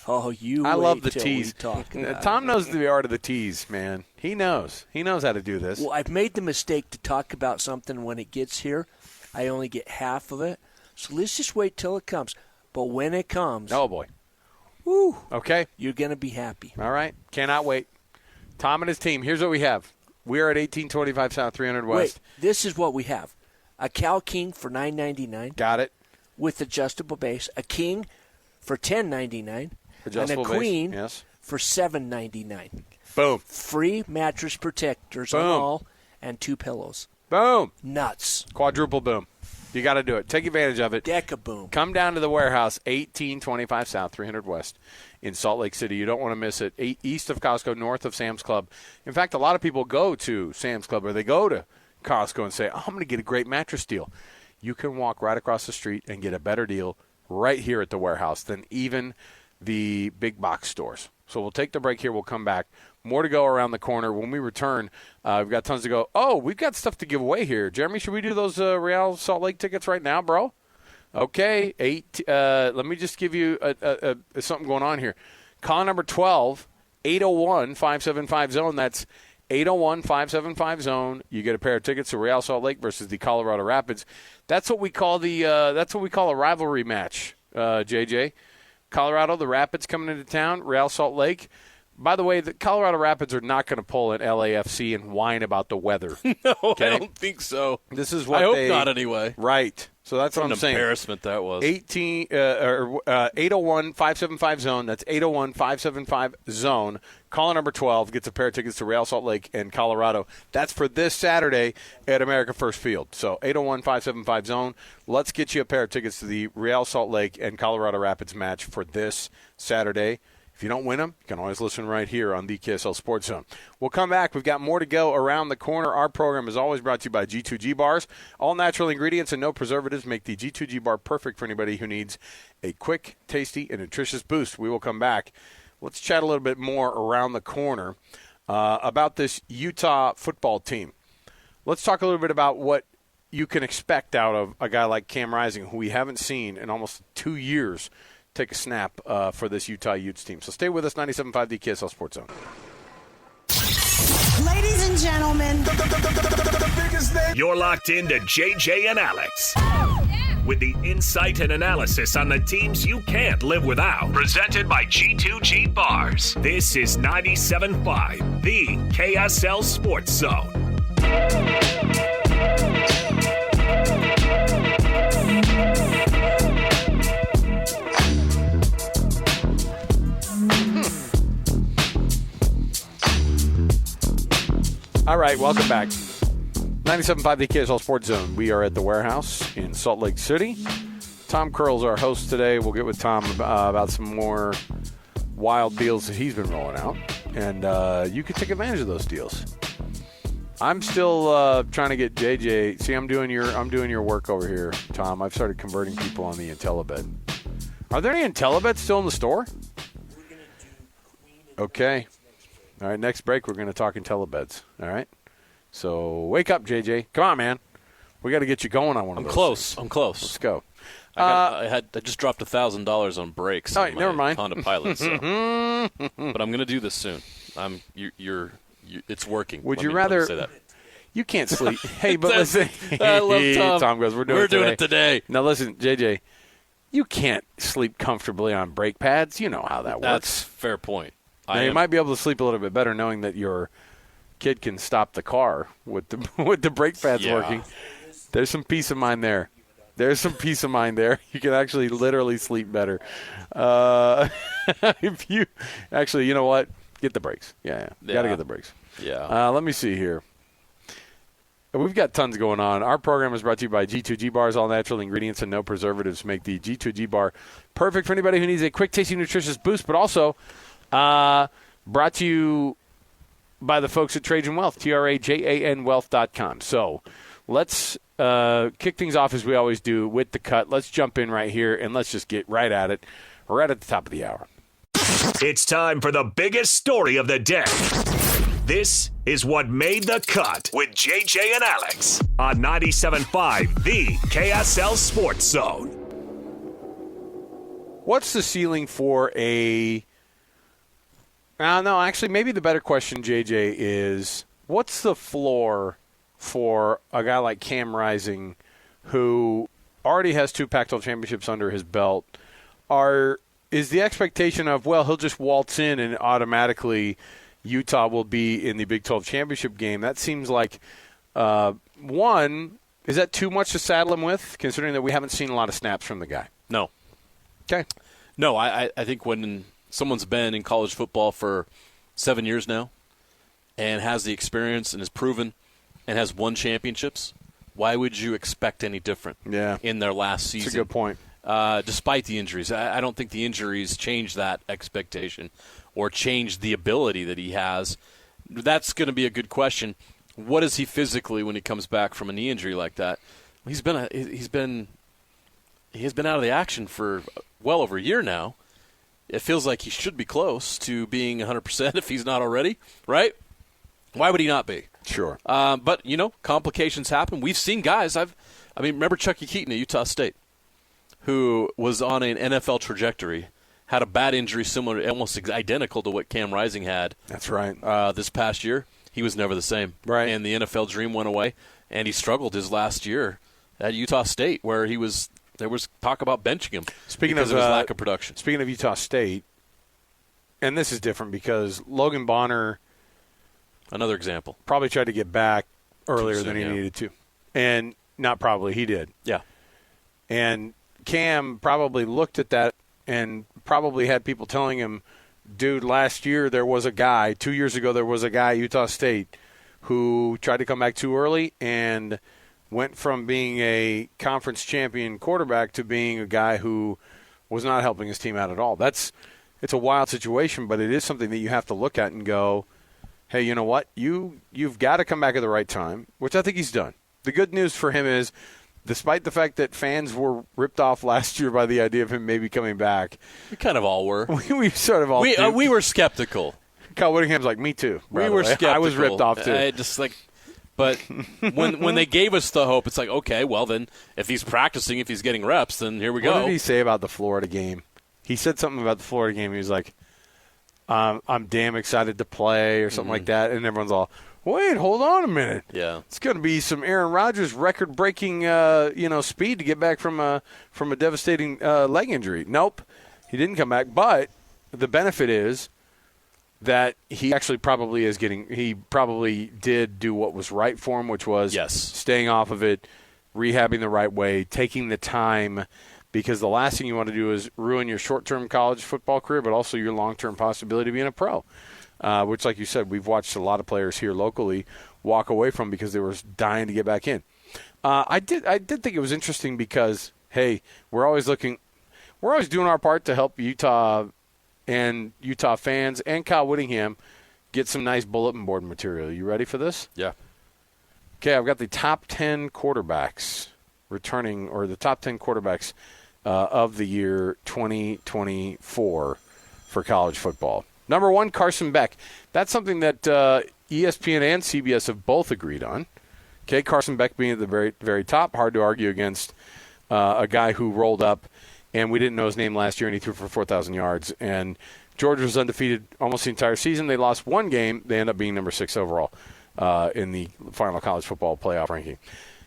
Oh, you I wait love the till tease. we talk about Tom it. knows the art of the tease, man. He knows. He knows how to do this. Well, I've made the mistake to talk about something when it gets here. I only get half of it. So let's just wait till it comes. But when it comes, Oh, boy. woo, Okay. you're going to be happy. All right. Cannot wait. Tom and his team. Here's what we have. We are at 1825 South, 300 West. Wait, this is what we have. A cow king for $9.99 Got it. with adjustable base. A king for $10.99. Adjustable and a queen base. Yes. for $7.99. Boom. Free mattress protectors on Boom. all and 2 pillows. Boom. Nuts. Quadruple boom. You got to do it. Take advantage of it. Deca-boom. Come down to the warehouse, 1825 South, 300 West in Salt Lake City. You don't want to miss it. East of Costco, north of Sam's Club. In fact, a lot of people go to Sam's Club or they go to Costco and say, oh, I'm going to get a great mattress deal. You can walk right across the street and get a better deal right here at the warehouse than even the big box stores. So we'll take the break here. We'll come back. More to go around the corner. When we return, we've got tons to go. Oh, we've got stuff to give away here. Jeremy, should we do those Real Salt Lake tickets right now, bro? Okay. Let me just give you something going on here. Call number 12, 801-575-ZONE. That's 801-575-ZONE. You get a pair of tickets to Real Salt Lake versus the Colorado Rapids. That's what we call a rivalry match, JJ. Colorado, the Rapids coming into town, Real Salt Lake. By the way, the Colorado Rapids are not going to pull an LAFC and whine about the weather. No, Okay? I don't think so. This is what I hope not anyway. Right. So that's what What I'm an saying. embarrassment that was. 801-575-ZONE. That's 801-575-ZONE. Caller number 12 gets a pair of tickets to Real Salt Lake and Colorado. That's for this Saturday at America First Field. So 801-575-ZONE. Let's get you a pair of tickets to the Real Salt Lake and Colorado Rapids match for this Saturday. If you don't win them, you can always listen right here on the KSL Sports Zone. We'll come back. We've got more to go around the corner. Our program is always brought to you by G2G Bars. All natural ingredients and no preservatives make the G2G Bar perfect for anybody who needs a quick, tasty, and nutritious boost. We will come back. Let's chat a little bit more around the corner. about this Utah football team. Let's talk a little bit about what you can expect out of a guy like Cam Rising, who we haven't seen in almost 2 years take a snap for this Utah Utes team. So stay with us, 97.5 the KSL Sports Zone. Ladies and gentlemen, You're locked into JJ and Alex with the insight and analysis on the teams you can't live without. Presented by G2G Bars. This is 97.5, the KSL Sports Zone. All right, welcome back. 97.5 the KSL Sports Zone. We are at the warehouse in Salt Lake City. Tom Curl's our host today. We'll get with Tom about some more wild deals that he's been rolling out, and you can take advantage of those deals. I'm still trying to get JJ. See, I'm doing your work over here, Tom. I've started converting people on the IntelliBed. Are there any IntelliBeds still in the store? Okay. All right, next break, we're going to talk IntelliBeds. All right? So wake up, JJ. Come on, man. We got to get you going on one of those. I'm close. Let's go. I just dropped $1,000 on brakes. All right, never mind. Honda Pilot. So. But I'm going to do this soon. It's working. Would let you me rather? say that. You can't sleep. Hey, but listen. I love Tom. Tom goes, we're doing it today. Now listen, JJ. You can't sleep comfortably on brake pads. You know how that works. That's a fair point. Now, you might be able to sleep a little bit better knowing that your kid can stop the car with the brake pads working. There's some peace of mind there. You can actually literally sleep better. If you actually, you know what? Get the brakes. Yeah. Got to get the brakes. Yeah. Let me see here. We've got tons going on. Our program is brought to you by G2G Bars. All natural ingredients and no preservatives make the G2G Bar perfect for anybody who needs a quick, tasty, nutritious boost, but also brought to you by the folks at Trajan Wealth, TRAJAN Wealth.com. So let's kick things off as we always do with the cut. Let's jump in right here, and let's just get right at it, right at the top of the hour. It's time for the biggest story of the day. This is what made the cut with JJ and Alex on 97.5, the KSL Sports Zone. What's the ceiling for a no, actually, maybe the better question, JJ, is what's the floor for a guy like Cam Rising who already has 2 Pac-12 championships under his belt? Is the expectation of, well, he'll just waltz in and automatically Utah will be in the Big 12 championship game? That seems like, one, is that too much to saddle him with, considering that we haven't seen a lot of snaps from the guy? No. Okay. No, I think when someone's been in college football for 7 years now and has the experience and is proven and has won championships, why would you expect any different in their last season? That's a good point. Despite the injuries. I don't think the injuries change that expectation or change the ability that he has. That's going to be a good question. What is he physically when he comes back from a knee injury like that? He's been out of the action for well over a year now. It feels like he should be close to being 100% if he's not already, right? Why would he not be? Sure. But, complications happen. We've seen guys. Remember Chucky Keaton at Utah State, who was on an NFL trajectory, had a bad injury similar, almost identical to what Cam Rising had. That's right. This past year. He was never the same. Right. And the NFL dream went away, and he struggled his last year at Utah State, where there was talk about benching him because of his lack of production. Speaking of Utah State, and this is different because Logan Bonner, another example, probably tried to get back earlier soon, than he needed to. And not probably, he did. Yeah. And Cam probably looked at that and probably had people telling him, dude, last year there was a guy, 2 years ago there was a guy at Utah State who tried to come back too early and went from being a conference champion quarterback to being a guy who was not helping his team out at all. It's a wild situation, but it is something that you have to look at and go, hey, you know what? You've got to come back at the right time, which I think he's done. The good news for him is, despite the fact that fans were ripped off last year by the idea of him maybe coming back. We kind of all were. We sort of all we were skeptical. Kyle Whittingham's like, me too. We were skeptical. I was ripped off too. But when they gave us the hope, it's like, okay, well then, if he's practicing, if he's getting reps, then here we go. What did he say about the Florida game? He said something about the Florida game. He was like, I'm damn excited to play or something like that. And everyone's all, wait, hold on a minute. Yeah. It's going to be some Aaron Rodgers record-breaking speed to get back from a devastating leg injury. Nope, he didn't come back. But the benefit is that he actually he probably did do what was right for him, which was staying off of it, rehabbing the right way, taking the time, because the last thing you want to do is ruin your short-term college football career, but also your long-term possibility of being a pro, which, like you said, we've watched a lot of players here locally walk away from because they were dying to get back in. I did think it was interesting because, hey, we're always doing our part to help Utah and Utah fans and Kyle Whittingham get some nice bulletin board material. You ready for this? Yeah. Okay, I've got the top 10 quarterbacks returning, or the top 10 quarterbacks of the year 2024 for college football. Number 1, Carson Beck. That's something that ESPN and CBS have both agreed on. Okay, Carson Beck being at the very, very top. Hard to argue against a guy who rolled up, and we didn't know his name last year, and he threw for 4,000 yards. And Georgia was undefeated almost the entire season. They lost one game. They end up being number 6 overall in the final college football playoff ranking.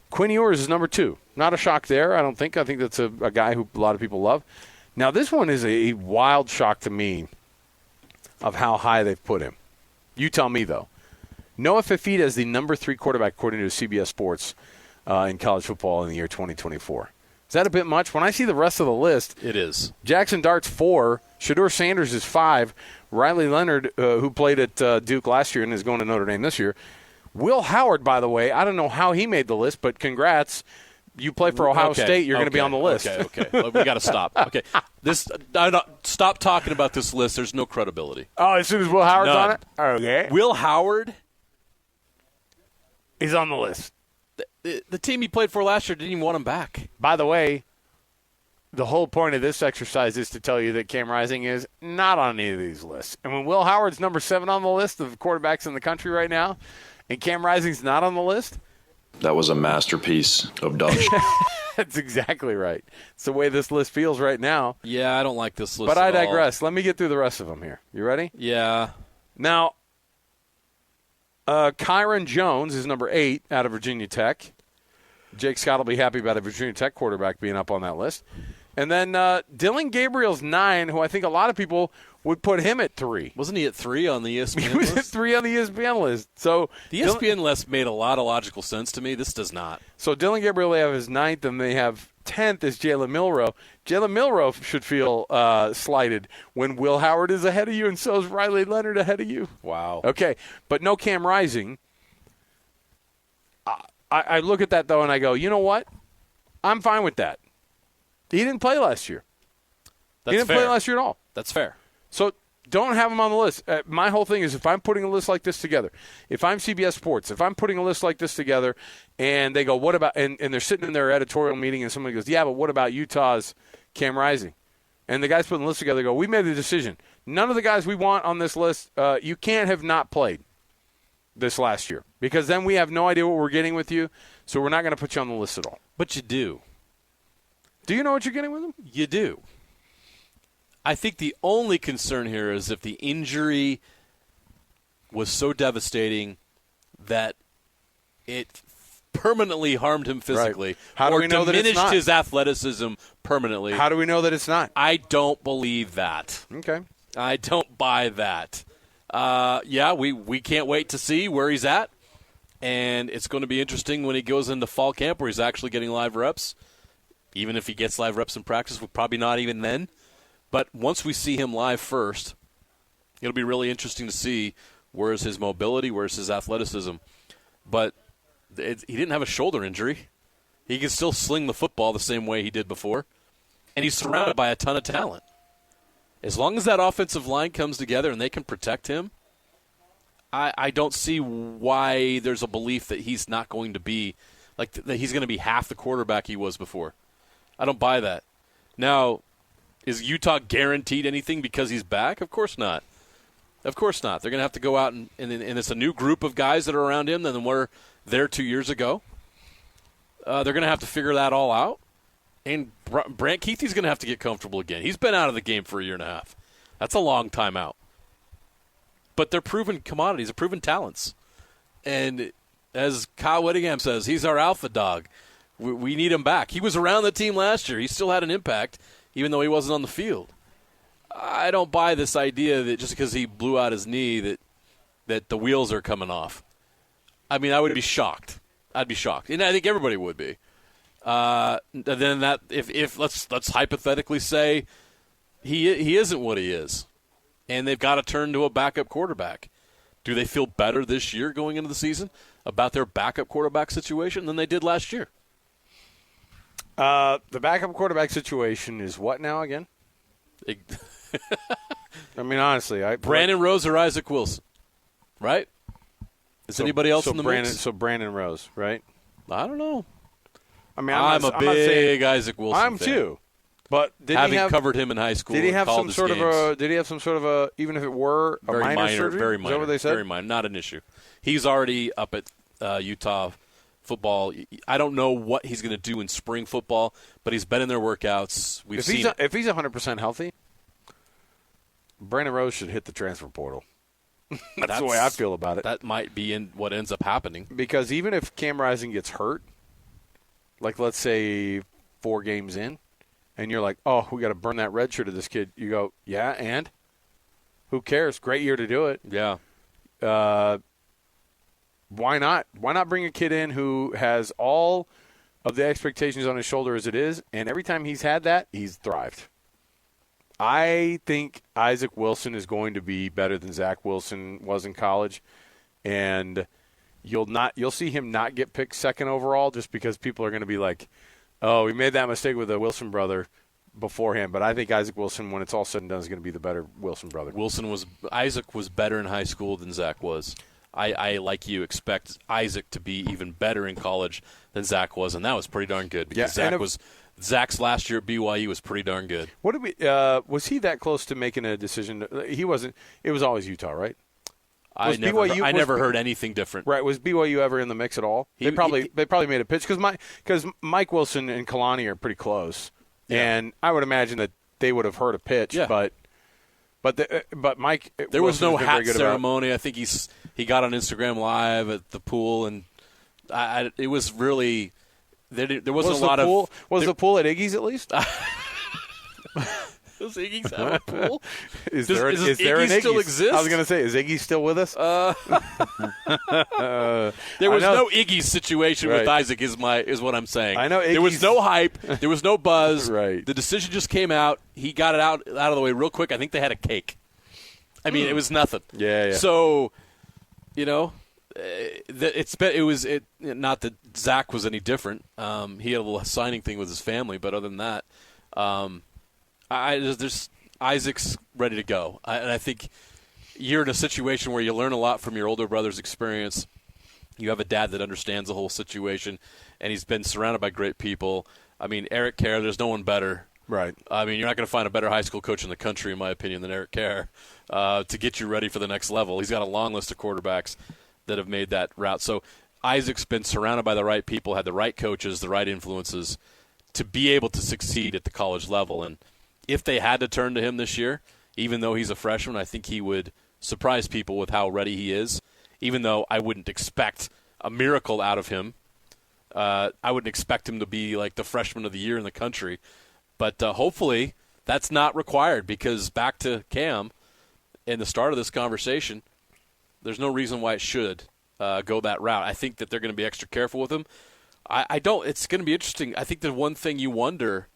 Quinn Ewers is number 2. Not a shock there, I don't think. I think that's a guy who a lot of people love. Now, this one is a wild shock to me of how high they've put him. You tell me, though. Noah Fifita is the number 3 quarterback, according to CBS Sports, in college football in the year 2024. Is that a bit much? When I see the rest of the list, it is. Jackson Dart's 4. Shedeur Sanders is 5. Riley Leonard, who played at Duke last year and is going to Notre Dame this year. Will Howard, by the way, I don't know how he made the list, but congrats. You play for Ohio State, you're going to be on the list. Okay. We got to stop. Okay. Stop talking about this list. There's no credibility. Oh, as soon as Will Howard's None. on it? Okay. Will Howard? He's on the list. The team he played for last year didn't even want him back. By the way, the whole point of this exercise is to tell you that Cam Rising is not on any of these lists. And when Will Howard's number 7 on the list of quarterbacks in the country right now, and Cam Rising's not on the list, that was a masterpiece of dog shit. That's exactly right. It's the way this list feels right now. Yeah, I don't like this list But I at all. digress. Let me get through the rest of them here. You ready? Yeah. Now, Kyron Jones is number 8 out of Virginia Tech. Jake Scott will be happy about a Virginia Tech quarterback being up on that list. And then Dylan Gabriel's 9, who I think a lot of people would put him at 3. Wasn't he at 3 on the ESPN list? He was at 3 on the ESPN list. So the ESPN list made a lot of logical sense to me. This does not. So Dylan Gabriel, they have his 9th, and they have 10th is Jalen Milroe. Jalen Milroe should feel slighted when Will Howard is ahead of you, and so is Riley Leonard ahead of you. Wow. Okay, but no Cam Rising. I look at that, though, and I go, you know what? I'm fine with that. He didn't play last year. That's he didn't fair. play last year at all. That's fair. So don't have him on the list. My whole thing is if I'm putting a list like this together, if I'm CBS Sports, if I'm putting a list like this together, and they go, what about, and they're sitting in their editorial meeting, and somebody goes, yeah, but what about Utah's Cam Rising? And the guys putting the list together go, we made the decision. None of the guys we want on this list, you can't have not played this last year, because then we have no idea what we're getting with you, so we're not going to put you on the list at all. But you do. Do you know what you're getting with them? You do. I think the only concern here is if the injury was so devastating that it permanently harmed him physically, right. How do we know that it's diminished not? his athleticism permanently. How do we know that it's not? I don't believe that. Okay. I don't buy that. We can't wait to see where he's at, and it's going to be interesting when he goes into fall camp where he's actually getting live reps. Even if he gets live reps in practice, we're probably not even then. But once we see him live first, it'll be really interesting to see where's his mobility, where's his athleticism. But he didn't have a shoulder injury. He can still sling the football the same way he did before. And he's surrounded by a ton of talent. As long as that offensive line comes together and they can protect him, I don't see why there's a belief that he's not going to be, like that he's going to be half the quarterback he was before. I don't buy that. Now, is Utah guaranteed anything because he's back? Of course not. Of course not. They're going to have to go out and it's a new group of guys that are around him than were there 2 years ago. They're going to have to figure that all out. And Brant Keithy's going to have to get comfortable again. He's been out of the game for a year and a half. That's a long time out. But they're proven commodities, they're proven talents. And as Kyle Whittingham says, he's our alpha dog. We need him back. He was around the team last year. He still had an impact, even though he wasn't on the field. I don't buy this idea that just because he blew out his knee that the wheels are coming off. I mean, I would be shocked. I'd be shocked, and I think everybody would be. Then that if let's hypothetically say he isn't what he is, and they've got to turn to a backup quarterback. Do they feel better this year going into the season about their backup quarterback situation than they did last year? The backup quarterback situation is what now again? I mean, honestly, Brandon Rose or Isaac Wilson, right? Is anybody else in the mix? So Brandon Rose, right? I don't know. I mean, I'm a big Isaac Wilson I'm fan. too. But having covered him in high school, did he have some sort of Did he have some sort of a? Even if it were a minor surgery, very minor, is that what they said? Very minor, not an issue. He's already up at Utah football. I don't know what he's going to do in spring football, but he's been in their workouts. We've seen if he's 100% healthy, Brandon Rose should hit the transfer portal. That's the way I feel about it. That might be in what ends up happening. Because even if Cam Rising gets hurt, like let's say 4 games in, and you're like, oh, we got to burn that red shirt of this kid. You go, yeah, and? Who cares? Great year to do it. Yeah. Why not? Why not bring a kid in who has all of the expectations on his shoulder as it is, and every time he's had that, he's thrived. I think Isaac Wilson is going to be better than Zach Wilson was in college, and you'll see him not get picked second overall just because people are going to be like, oh, we made that mistake with the Wilson brother beforehand. But I think Isaac Wilson, when it's all said and done, is going to be the better Wilson brother. Isaac was better in high school than Zach was. I like you, expect Isaac to be even better in college than Zach was, and that was pretty darn good because Zach's last year at BYU was pretty darn good. What did we? Was he that close to making a decision? He wasn't. It was always Utah, right? I never heard anything different. Right? Was BYU ever in the mix at all? They probably made a pitch because Mike Wilson and Kalani are pretty close, and I would imagine that they would have heard a pitch, but Mike. There was no hat ceremony. I think he got on Instagram Live at the pool, and it was really. There wasn't a lot of. Was the pool at Iggy's at least? Does Iggy's have a pool? Is there an Iggy still exist? I was going to say, is Iggy still with us? There was no Iggy situation with Isaac. Is what I'm saying. I know Iggy's... there was no hype. There was no buzz. Right. The decision just came out. He got it out of the way real quick. I think they had a cake. I mean, it was nothing. Yeah. So, it was not that Zach was any different. He had a little signing thing with his family, but other than that, there's Isaac's ready to go, and I think you're in a situation where you learn a lot from your older brother's experience. You have a dad that understands the whole situation, and he's been surrounded by great people. I mean, Eric Kerr, there's no one better. Right. I mean, you're not going to find a better high school coach in the country, in my opinion, than Eric Kerr to get you ready for the next level. He's got a long list of quarterbacks that have made that route. So Isaac's been surrounded by the right people, had the right coaches, the right influences to be able to succeed at the college level. And if they had to turn to him this year, even though he's a freshman, I think he would surprise people with how ready he is, even though I wouldn't expect a miracle out of him. I wouldn't expect him to be like the freshman of the year in the country. But hopefully that's not required because back to Cam in the start of this conversation, there's no reason why it should go that route. I think that they're going to be extra careful with him. It's going to be interesting. I think the one thing you wonder,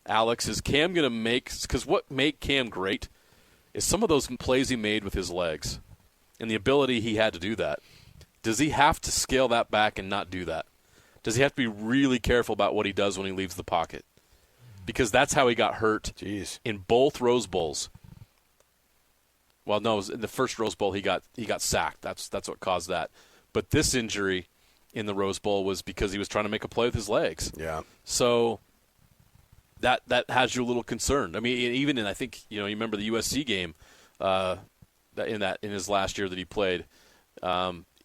Alex, is Cam going to make – because what made Cam great is some of those plays he made with his legs and the ability he had to do that. Does he have to scale that back and not do that? Does he have to be really careful about what he does when he leaves the pocket? Because that's how he got hurt in both Rose Bowls. Well, no, in the first Rose Bowl he got sacked. That's what caused that. But this injury in the Rose Bowl was because he was trying to make a play with his legs. Yeah. So that has you a little concerned. I mean, even in I think you remember the USC game in his last year that he played.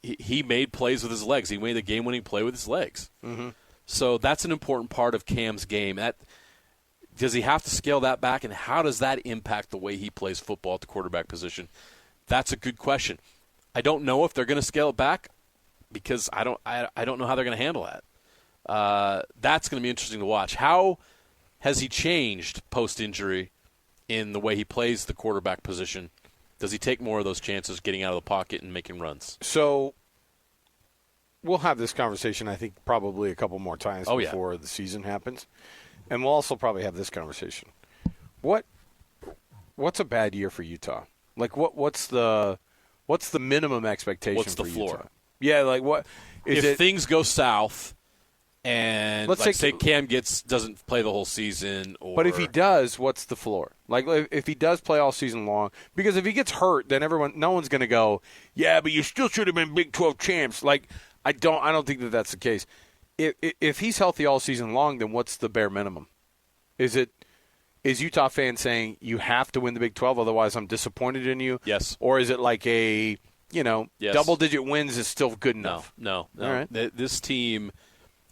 He made plays with his legs. He made the game-winning play with his legs. Mm-hmm. So that's an important part of Cam's game. Does he have to scale that back, and how does that impact the way he plays football at the quarterback position? That's a good question. I don't know if they're going to scale it back because I don't know how they're going to handle that. That's going to be interesting to watch. How has he changed post-injury in the way he plays the quarterback position? Does he take more of those chances getting out of the pocket and making runs? So we'll have this conversation, I think, probably a couple more times before the season happens. And we'll also probably have this conversation. What's a bad year for Utah? Like what's the minimum expectation What's for the floor? Utah? Yeah, like what if things go south and let's say Cam doesn't play the whole season, but if he does, what's the floor? Like if he does play all season long, because if he gets hurt, then no one's going to go, yeah, but you still should have been Big 12 champs. Like I don't think that's the case. If he's healthy all season long, then what's the bare minimum? Is Utah fans saying you have to win the Big 12, otherwise I'm disappointed in you? Yes. Or is it like yes. double-digit wins is still good enough? No. All right. This team,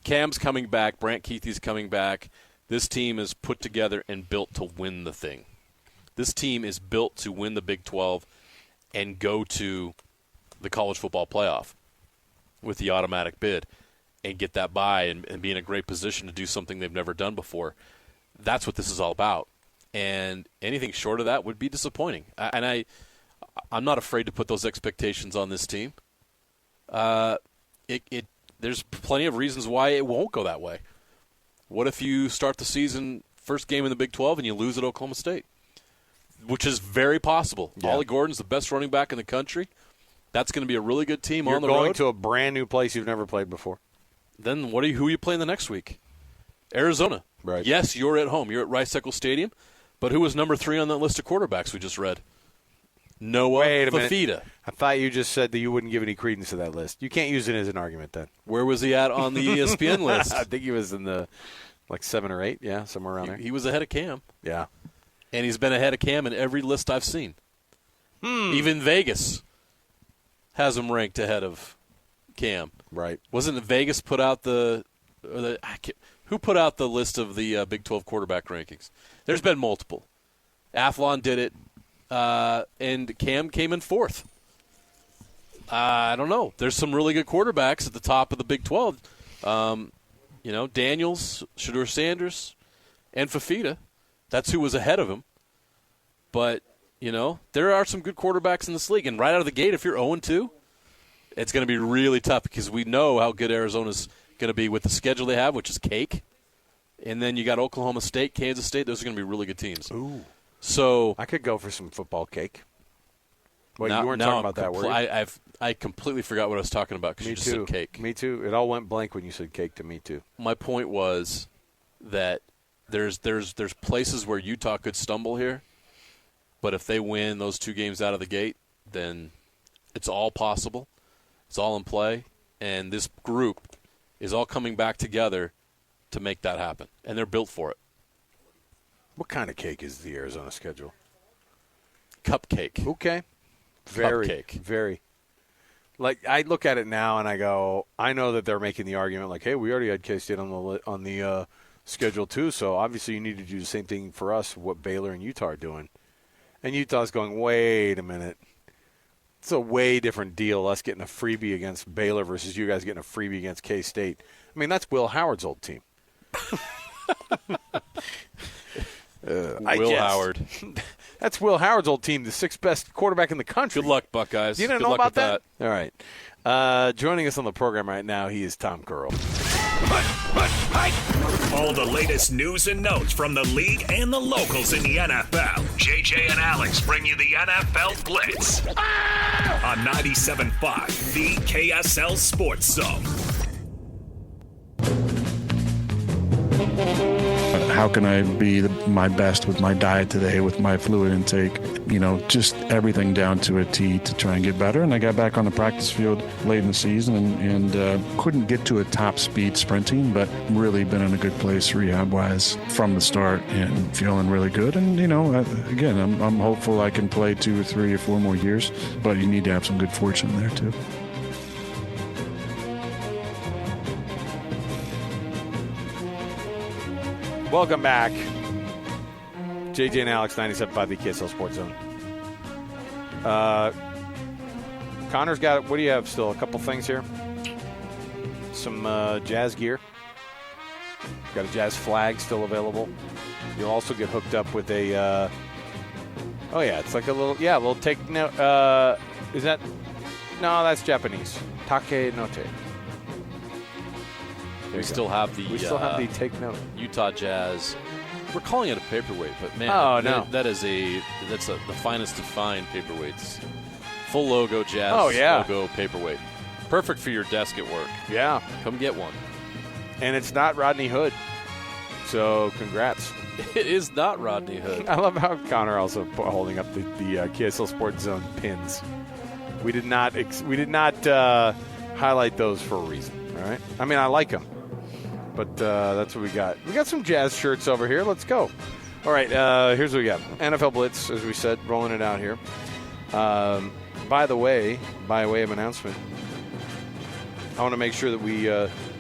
Cam's coming back, Brant Keithy's coming back. This team is put together and built to win the thing. This team is built to win the Big 12 and go to the college football playoff with the automatic bid and get that bye and be in a great position to do something they've never done before. That's what this is all about. And anything short of that would be disappointing. I'm not afraid to put those expectations on this team. There's plenty of reasons why it won't go that way. What if you start the season, first game in the Big 12, and you lose at Oklahoma State? Which is very possible. Yeah. Ollie Gordon's the best running back in the country. That's going to be a really good team You're on the road. going to a brand new place you've never played before. Then who are you playing the next week? Arizona. Right. Yes, you're at home. You're at Rice-Eccles Stadium. But who was number 3 on that list of quarterbacks we just read? Noah Wait a Fafita. minute. I thought you just said that you wouldn't give any credence to that list. You can't use it as an argument then. Where was he at on the ESPN list? I think he was in the 7 or 8, somewhere around there. He was ahead of Cam. Yeah. And he's been ahead of Cam in every list I've seen. Even Vegas has him ranked ahead of Cam. Right. Wasn't Vegas put out who put out the list of the Big 12 quarterback rankings? There's been multiple. Athlon did it, and Cam came in 4th. I don't know. There's some really good quarterbacks at the top of the Big 12. Daniels, Shedeur Sanders, and Fafita. That's who was ahead of him. But, there are some good quarterbacks in this league. And right out of the gate, if you're 0-2, it's going to be really tough because we know how good Arizona's going to be with the schedule they have, which is cake. And then you got Oklahoma State, Kansas State. Those are going to be really good teams. Ooh. So I could go for some football cake. Well, you weren't talking about that, were you? I completely forgot what I was talking about because you just said cake. Me too. It all went blank when you said cake to me too. My point was that there's places where Utah could stumble here, but if they win those 2 games out of the gate, then it's all possible. It's all in play, and this group is all coming back together to make that happen, and they're built for it. What kind of cake is the Arizona schedule? Cupcake. Okay. Very, Cupcake. very. Like, I look at it now and I go, I know that they're making the argument like, hey, we already had K-State on the schedule too, so obviously you need to do the same thing for us, what Baylor and Utah are doing. And Utah's going, wait a minute. It's a way different deal, us getting a freebie against Baylor versus you guys getting a freebie against K-State. I mean, that's Will Howard's old team. Will Howard. That's Will Howard's old team, the 6th best quarterback in the country. Good luck, Buckeyes. You didn't Good know luck about with that? All right. Joining us on the program right now, he is Tom Curl. All the latest news and notes from the league and the locals in the NFL. JJ and Alex bring you the NFL Blitz on 97.5, the KSL Sports Zone. how can I be my best with my diet today, with my fluid intake, just everything down to a T to try and get better. And I got back on the practice field late in the season and couldn't get to a top speed sprinting, but really been in a good place rehab-wise from the start and feeling really good. And, again, I'm hopeful I can play 2 or 3 or 4 more years, but you need to have some good fortune there too. Welcome back. JJ and Alex, 97.5 the KSL Sports Zone. Connor's got, what do you have still? A couple things here. Some Jazz gear. Got a Jazz flag still available. You'll also get hooked up with a, it's like a little take note. Is that, no, that's Japanese. Take note. We still have the take note Utah Jazz. We're calling it a paperweight, but man, that's the finest of fine paperweights. Full logo Jazz. Logo paperweight. Perfect for your desk at work. Yeah, come get one. And it's not Rodney Hood, so congrats. It is not Rodney Hood. I love how Connor also holding up the KSL Sports Zone pins. We did not highlight those for a reason. All right. I mean, I like them. But that's what we got. We got some Jazz shirts over here. Let's go. All right, here's what we got. NFL Blitz, as we said, rolling it out here. By way of announcement, I want to make sure that we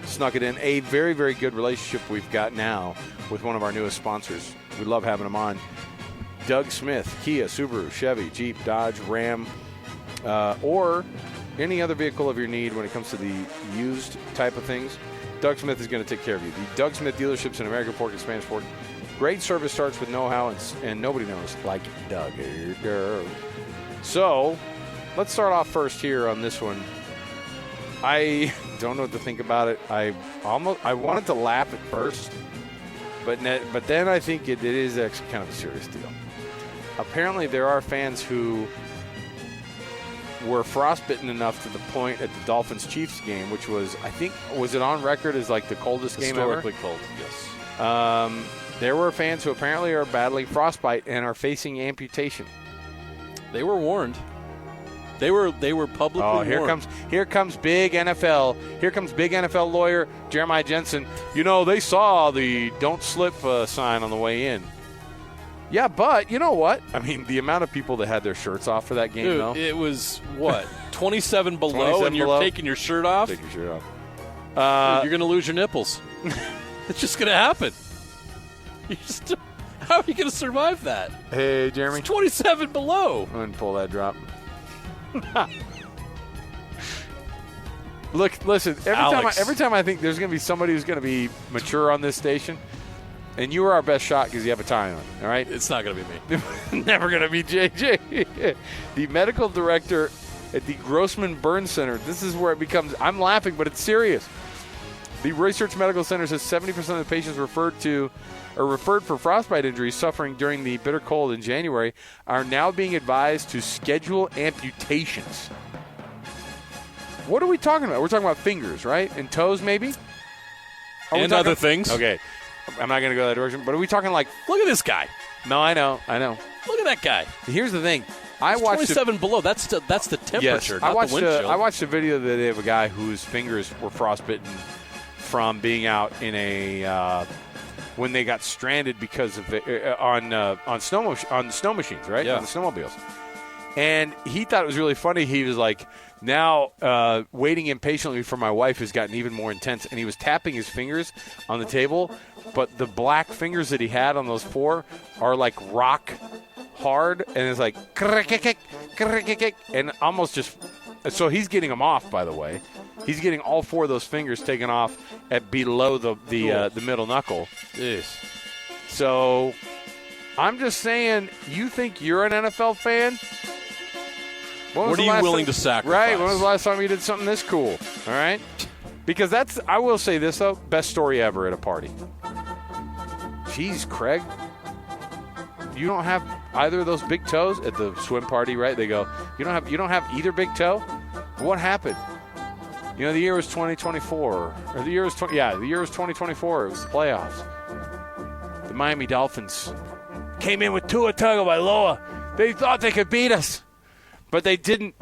snuck it in. A very, very good relationship we've got now with one of our newest sponsors. We love having them on. Doug Smith, Kia, Subaru, Chevy, Jeep, Dodge, Ram, or any other vehicle of your need when it comes to the used type of things. Doug Smith is going to take care of you. The Doug Smith dealerships in American Fork and Spanish Fork. Great service starts with know-how, and nobody knows like Doug. So, let's start off first here on this one. I don't know what to think about it. I wanted to laugh at first, but then I think it is actually kind of a serious deal. Apparently, there are fans who were frostbitten enough to the point at the Dolphins-Chiefs game, which was, I think, was it on record as like the coldest game ever? Historically cold, yes. There were fans who apparently are battling frostbite and are facing amputation. They were warned. They were publicly warned. Here comes big NFL. Here comes big NFL lawyer Jeremiah Jensen. They saw the "Don't Slip" sign on the way in. Yeah, but you know what? I mean, the amount of people that had their shirts off for that game, dude, though. It was, 27 below, and you're taking your shirt off? Take your shirt off. You're going to lose your nipples. It's just going to happen. How are you going to survive that? Hey, Jeremy. It's 27 below. I'm going to pull that drop. Look, listen, every time I think there's going to be somebody who's going to be mature on this station, and you are our best shot because you have a tie on, all right? It's not going to be me. Never going to be JJ. The medical director at the Grossman Burn Center. This is where it becomes, I'm laughing, but it's serious. The Research Medical Center says 70% of the patients referred for frostbite injuries suffering during the bitter cold in January are now being advised to schedule amputations. What are we talking about? We're talking about fingers, right? And toes, maybe? And other things. Okay. I'm not going to go that direction, but are we talking like... Look at this guy. No, I know. Look at that guy. Here's the thing. I watched 27 below. That's the temperature, yes, not the wind chill. I watched a video the other day of a guy whose fingers were frostbitten from being out in a... when they got stranded because of on snow machines, right? Yeah. On the snowmobiles. And he thought it was really funny. He was like, now waiting impatiently for my wife has gotten even more intense. And he was tapping his fingers on the table, but the black fingers that he had on those 4 are like rock hard. And it's like, and almost just, so he's getting them off, by the way. He's getting all 4 of those fingers taken off at below the middle knuckle. Yes. So I'm just saying, you think you're an NFL fan? What are you willing to sacrifice? Right. When was the last time you did something this cool? All right. Because I will say this, though, best story ever at a party. Jeez, Craig. You don't have either of those big toes at the swim party, right? They go, you don't have either big toe? What happened? The year was 2024. Or the year was 2024. It was the playoffs. The The Miami Dolphins came in with Tua Tagovailoa. They thought they could beat us, but they didn't.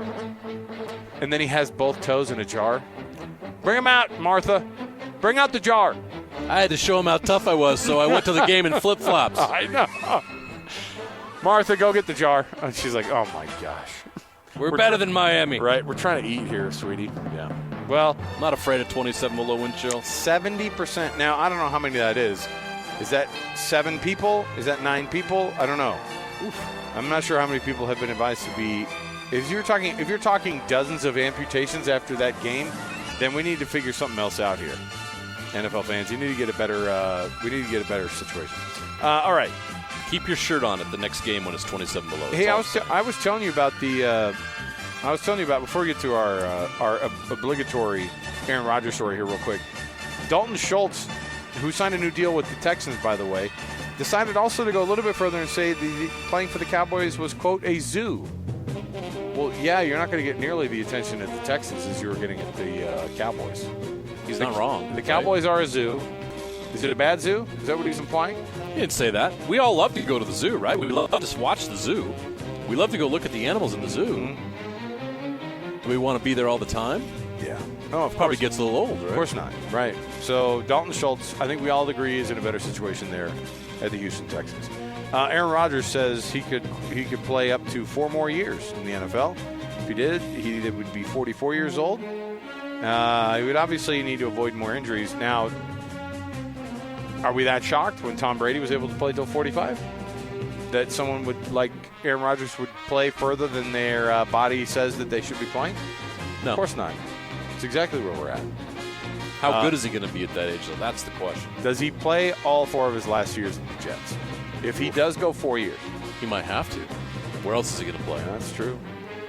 And then he has both toes in a jar. Bring him out, Martha. Bring out the jar. I had to show him how tough I was, so I went to the game in flip-flops. I know. Martha, go get the jar. And she's like, oh, my gosh. We're better than Miami. Right? We're trying to eat here, sweetie. Yeah. Well, I'm not afraid of 27 below wind chill. 70%. Now, I don't know how many that is. Is that 7 people? Is that 9 people? I don't know. Oof. I'm not sure how many people have been advised to be. If you're talking dozens of amputations after that game, then we need to figure something else out here. NFL fans, you need to get a better. We need to get a better situation. All right. Keep your shirt on at the next game when it's 27 below. Hey, I was telling you about the. I was telling you about before we get to our obligatory Aaron Rodgers story here, real quick. Dalton Schultz, who signed a new deal with the Texans, by the way, decided also to go a little bit further and say the playing for the Cowboys was, quote, a zoo. Well, yeah, you're not going to get nearly the attention at the Texans as you were getting at the Cowboys. He's not wrong. The Cowboys are a zoo. Is it a bad zoo? Is that what he's implying? He didn't say that. We all love to go to the zoo, right? We love to watch the zoo. We love to go look at the animals in the zoo. Mm-hmm. Do we want to be there all the time? Yeah. Oh, of Probably course. gets a little old, right? Of course not. Right. So Dalton Schultz, I think we all agree, is in a better situation there at the Houston Texans. Aaron Rodgers says he could play up to 4 more years in the NFL. If he did, he would be 44 years old. He would obviously need to avoid more injuries. Now, are we that shocked when Tom Brady was able to play till 45? That someone would, like Aaron Rodgers, would play further than their body says that they should be playing? No. Of course not. It's exactly where we're at. How good is he going to be at that age, though? That's the question. Does he play all 4 of his last years in the Jets? If he does go 4 years. He might have to. Where else is he going to play? Yeah, that's true.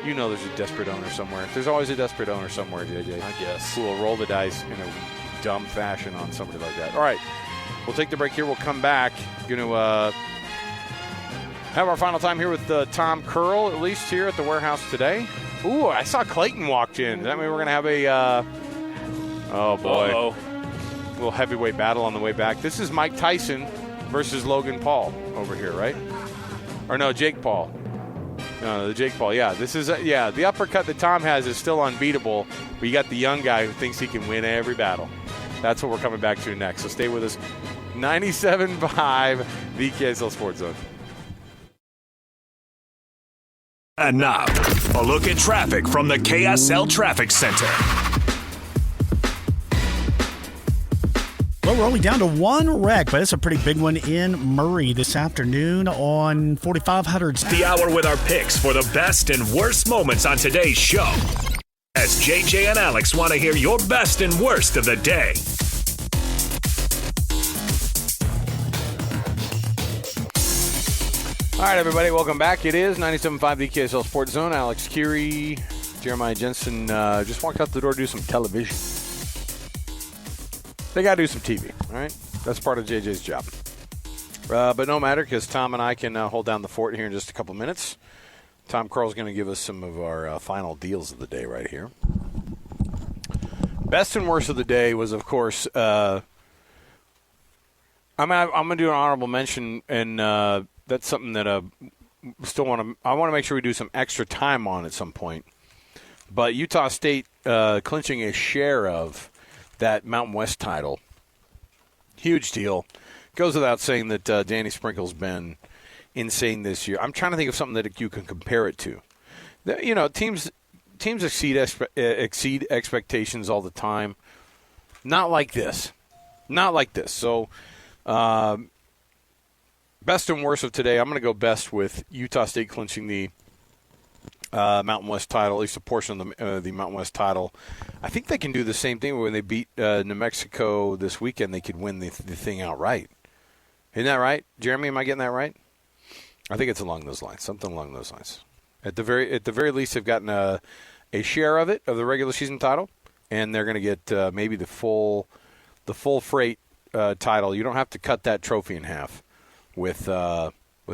You know there's a desperate owner somewhere. There's always a desperate owner somewhere, JJ. I guess. Who will roll the dice in a dumb fashion on somebody like that. All right. We'll take the break here. We'll come back. Going to have our final time here with Tom Curl, at least here at the warehouse today. Ooh, I saw Clayton walked in. Does that mean we're going to have a, oh, boy. Uh-oh. A little heavyweight battle on the way back. This is Mike Tyson versus Logan Paul over here, right? Or no, Jake Paul. No, the Jake Paul. Yeah, this is, the uppercut that Tom has is still unbeatable. But you got the young guy who thinks he can win every battle. That's what we're coming back to next. So stay with us. 97.5, the KSL Sports Zone. And now, a look at traffic from the KSL Traffic Center. Well, we're only down to 1 wreck, but it's a pretty big one in Murray this afternoon on 4500. The hour with our picks for the best and worst moments on today's show. As JJ and Alex want to hear your best and worst of the day. All right, everybody, welcome back. It is 97.5 the KSL Sports Zone. Alex Curie, Jeremiah Jensen just walked out the door to do some television. They got to do some TV, all right? That's part of JJ's job. But no matter, because Tom and I can hold down the fort here in just a couple minutes. Tom Carl's going to give us some of our final deals of the day right here. Best and worst of the day was, of course, I'm going to do an honorable mention, and that's something that I want to make sure we do some extra time on at some point. But Utah State clinching a share of that Mountain West title. Huge deal. Goes without saying that Danny Sprinkle's been insane this year. I'm trying to think of something that you can compare it to. You know, teams exceed expectations all the time. Not like this. Not like this. So, best and worst of today, I'm going to go best with Utah State clinching the Mountain West title, at least a portion of the Mountain West title. I think they can do the same thing when they beat New Mexico this weekend. They could win the thing outright. Isn't that right? Jeremy, am I getting that right? I think it's along those lines, something along those lines. At the very least, they've gotten a share of it, of the regular season title, and they're going to get maybe the full freight title. You don't have to cut that trophy in half with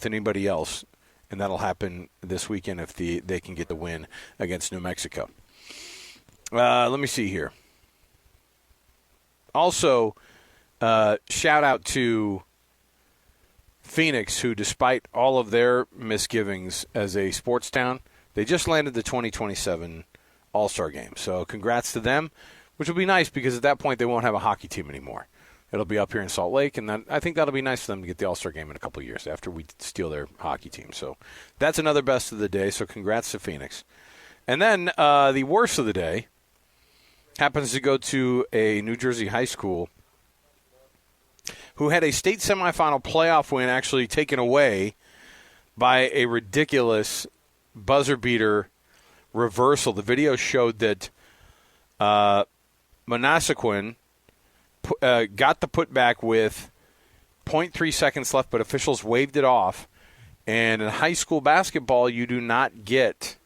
anybody else, and that'll happen this weekend if they can get the win against New Mexico. Let me see here. Also, shout out to Phoenix, who despite all of their misgivings as a sports town, they just landed the 2027 All-Star game. So congrats to them, which will be nice because at that point they won't have a hockey team anymore. It'll be up here in Salt Lake, and I think that'll be nice for them to get the All-Star game in a couple of years after we steal their hockey team. So that's another best of the day, so congrats to Phoenix. And then the worst of the day happens to go to a New Jersey high school who had a state semifinal playoff win actually taken away by a ridiculous buzzer-beater reversal. The video showed that Manasquan got the putback with 0.3 seconds left, but officials waved it off. And in high school basketball, you do not get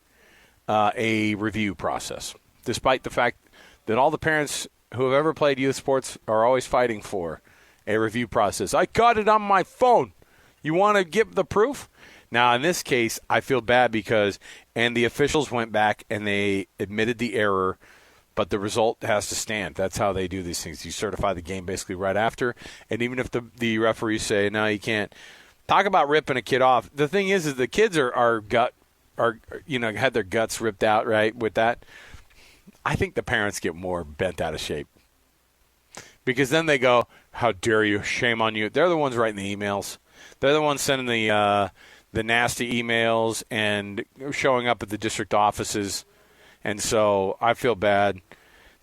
a review process, despite the fact that all the parents who have ever played youth sports are always fighting for a review process. I got it on my phone. You want to give the proof? Now, in this case, I feel bad because the officials went back and they admitted the error, but the result has to stand. That's how they do these things. You certify the game basically right after, and even if the referees say, no, you can't. Talk about ripping a kid off. The thing is the kids are had their guts ripped out, right, with that. I think the parents get more bent out of shape because then they go, how dare you, shame on you. They're the ones writing the emails. They're the ones sending the nasty emails and showing up at the district offices. And so I feel bad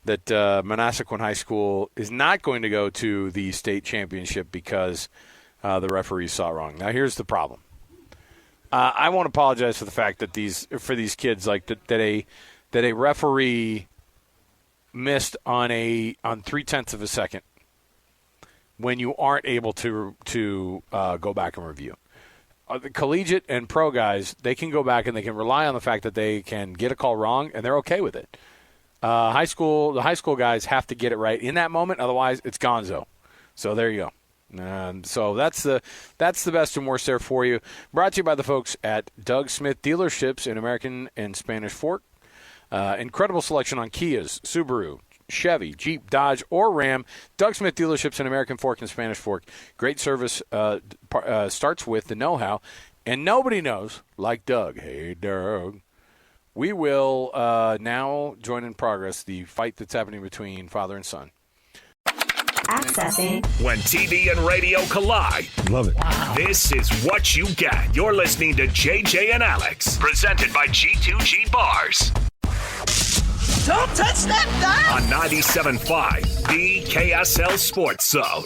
that Manasquan High School is not going to go to the state championship because the referees saw it wrong. Now, here's the problem. I won't apologize for the fact that for these kids, like that a referee missed on 0.3 of a second when you aren't able to go back and review. The collegiate and pro guys, they can go back and they can rely on the fact that they can get a call wrong, and they're okay with it. The high school guys have to get it right in that moment, otherwise it's gonzo. So there you go. So that's the best and worst there for you. Brought to you by the folks at Doug Smith Dealerships in American and Spanish Fork. Incredible selection on Kias, Subaru, Chevy, Jeep, Dodge, or Ram. Doug Smith Dealerships in American Fork and Spanish Fork. Great service starts with the know-how, and nobody knows like Doug. Hey, Doug. We will now join in progress the fight that's happening between father and son. Accessing. When TV and radio collide. Love it. Wow. This is what you get. You're listening to JJ and Alex, presented by G2G Bars. Don't touch that dial! On 97.5, the KSL Sports Zone.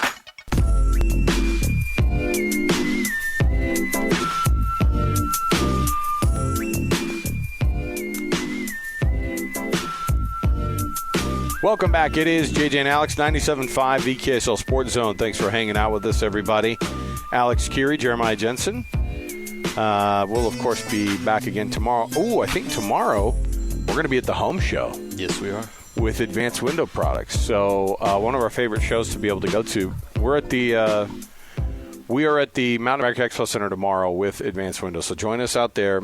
Welcome back. It is JJ and Alex, 97.5, the KSL Sports Zone. Thanks for hanging out with us, everybody. Alex Curie, Jeremiah Jensen. We'll, of course, be back again tomorrow. Oh, I think tomorrow we're going to be at the home show. Yes, we are. With Advanced Window Products. So one of our favorite shows to be able to go to. We are at the Mountain America Expo Center tomorrow with Advanced Windows. So join us out there.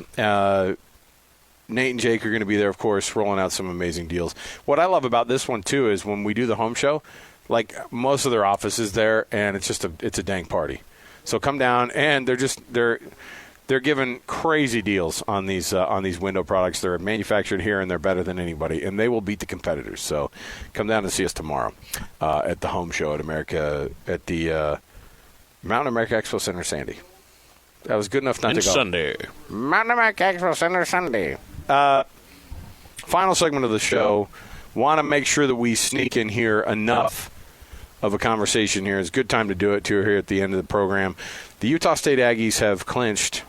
Nate and Jake are going to be there, of course, rolling out some amazing deals. What I love about this one, too, is when we do the home show, like most of their office is there, and it's a dang party. So come down, and they're giving crazy deals on these window products. They're manufactured here, and they're better than anybody, and they will beat the competitors. So come down and see us tomorrow at the home show at the Mountain America Expo Center, Sandy. That was good enough not to go. Sunday. Mountain America Expo Center, Sunday. Final segment of the show. Want to make sure that we sneak in here enough of a conversation here. It's a good time to do it, too, here at the end of the program. The Utah State Aggies have clinched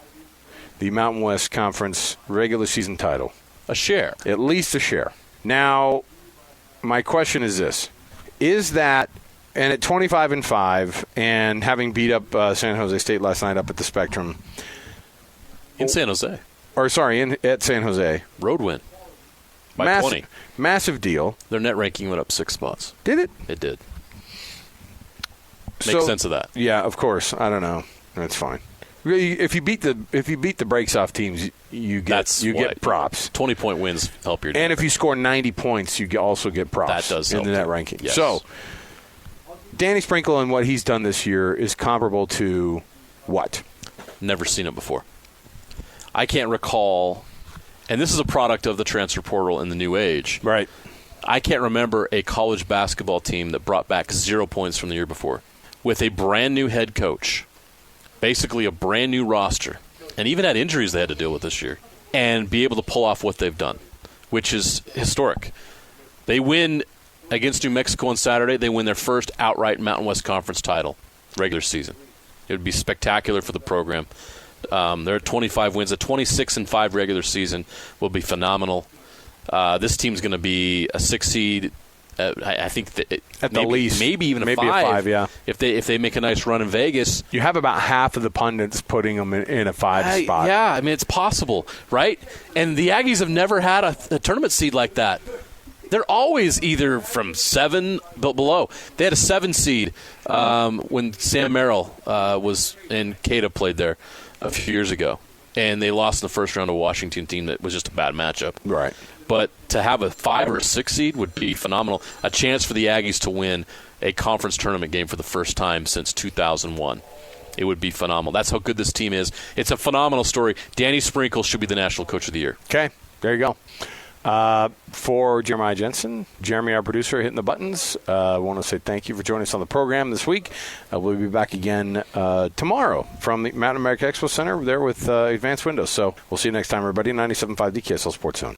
the Mountain West Conference regular season title. A share. At least a share. Now, my question is this. Is that, and at 25-5, and having beat up San Jose State last night up at the Spectrum. In San Jose. Or, sorry, at San Jose. Road win. By 20. Massive deal. Their net ranking went up 6 spots. Did it? It did. Make sense of that. Yeah, of course. I don't know. That's fine. If you beat the breaks off teams, you get props. 20-point wins help your team. And if you score 90 points, you also get props. That does help in the net ranking. Yes. So, Danny Sprinkle and what he's done this year is comparable to What? Never seen it before. I can't recall, and this is a product of the transfer portal in the new age. Right. I can't remember a college basketball team that brought back 0 points from the year before with a brand new head coach, basically a brand new roster, and even had injuries they had to deal with this year, and be able to pull off what they've done, which is historic. They win against New Mexico on Saturday. They win their first outright Mountain West Conference title regular season. It would be spectacular for the program. They're at 25 wins. A 26-5 regular season will be phenomenal. This team's going to be a 6 seed. I think at the least, maybe even maybe a 5. A 5, yeah. If they make a nice run in Vegas, you have about half of the pundits putting them in a 5 spot. Yeah, I mean it's possible, right? And the Aggies have never had a tournament seed like that. They're always either from 7 below. They had a 7 seed when Sam Merrill was and Cada played there a few years ago, and they lost in the first round to a Washington team that was just a bad matchup. Right. But to have a 5 or a 6 seed would be phenomenal. A chance for the Aggies to win a conference tournament game for the first time since 2001. It would be phenomenal. That's how good this team is. It's a phenomenal story. Danny Sprinkle should be the National Coach of the Year. Okay, there you go. For Jeremiah Jensen, Jeremy, our producer, hitting the buttons, I want to say thank you for joining us on the program this week. We'll be back again tomorrow from the Mountain America Expo Center there with Advanced Windows. So we'll see you next time, everybody. 97.5 KSL Sports Zone.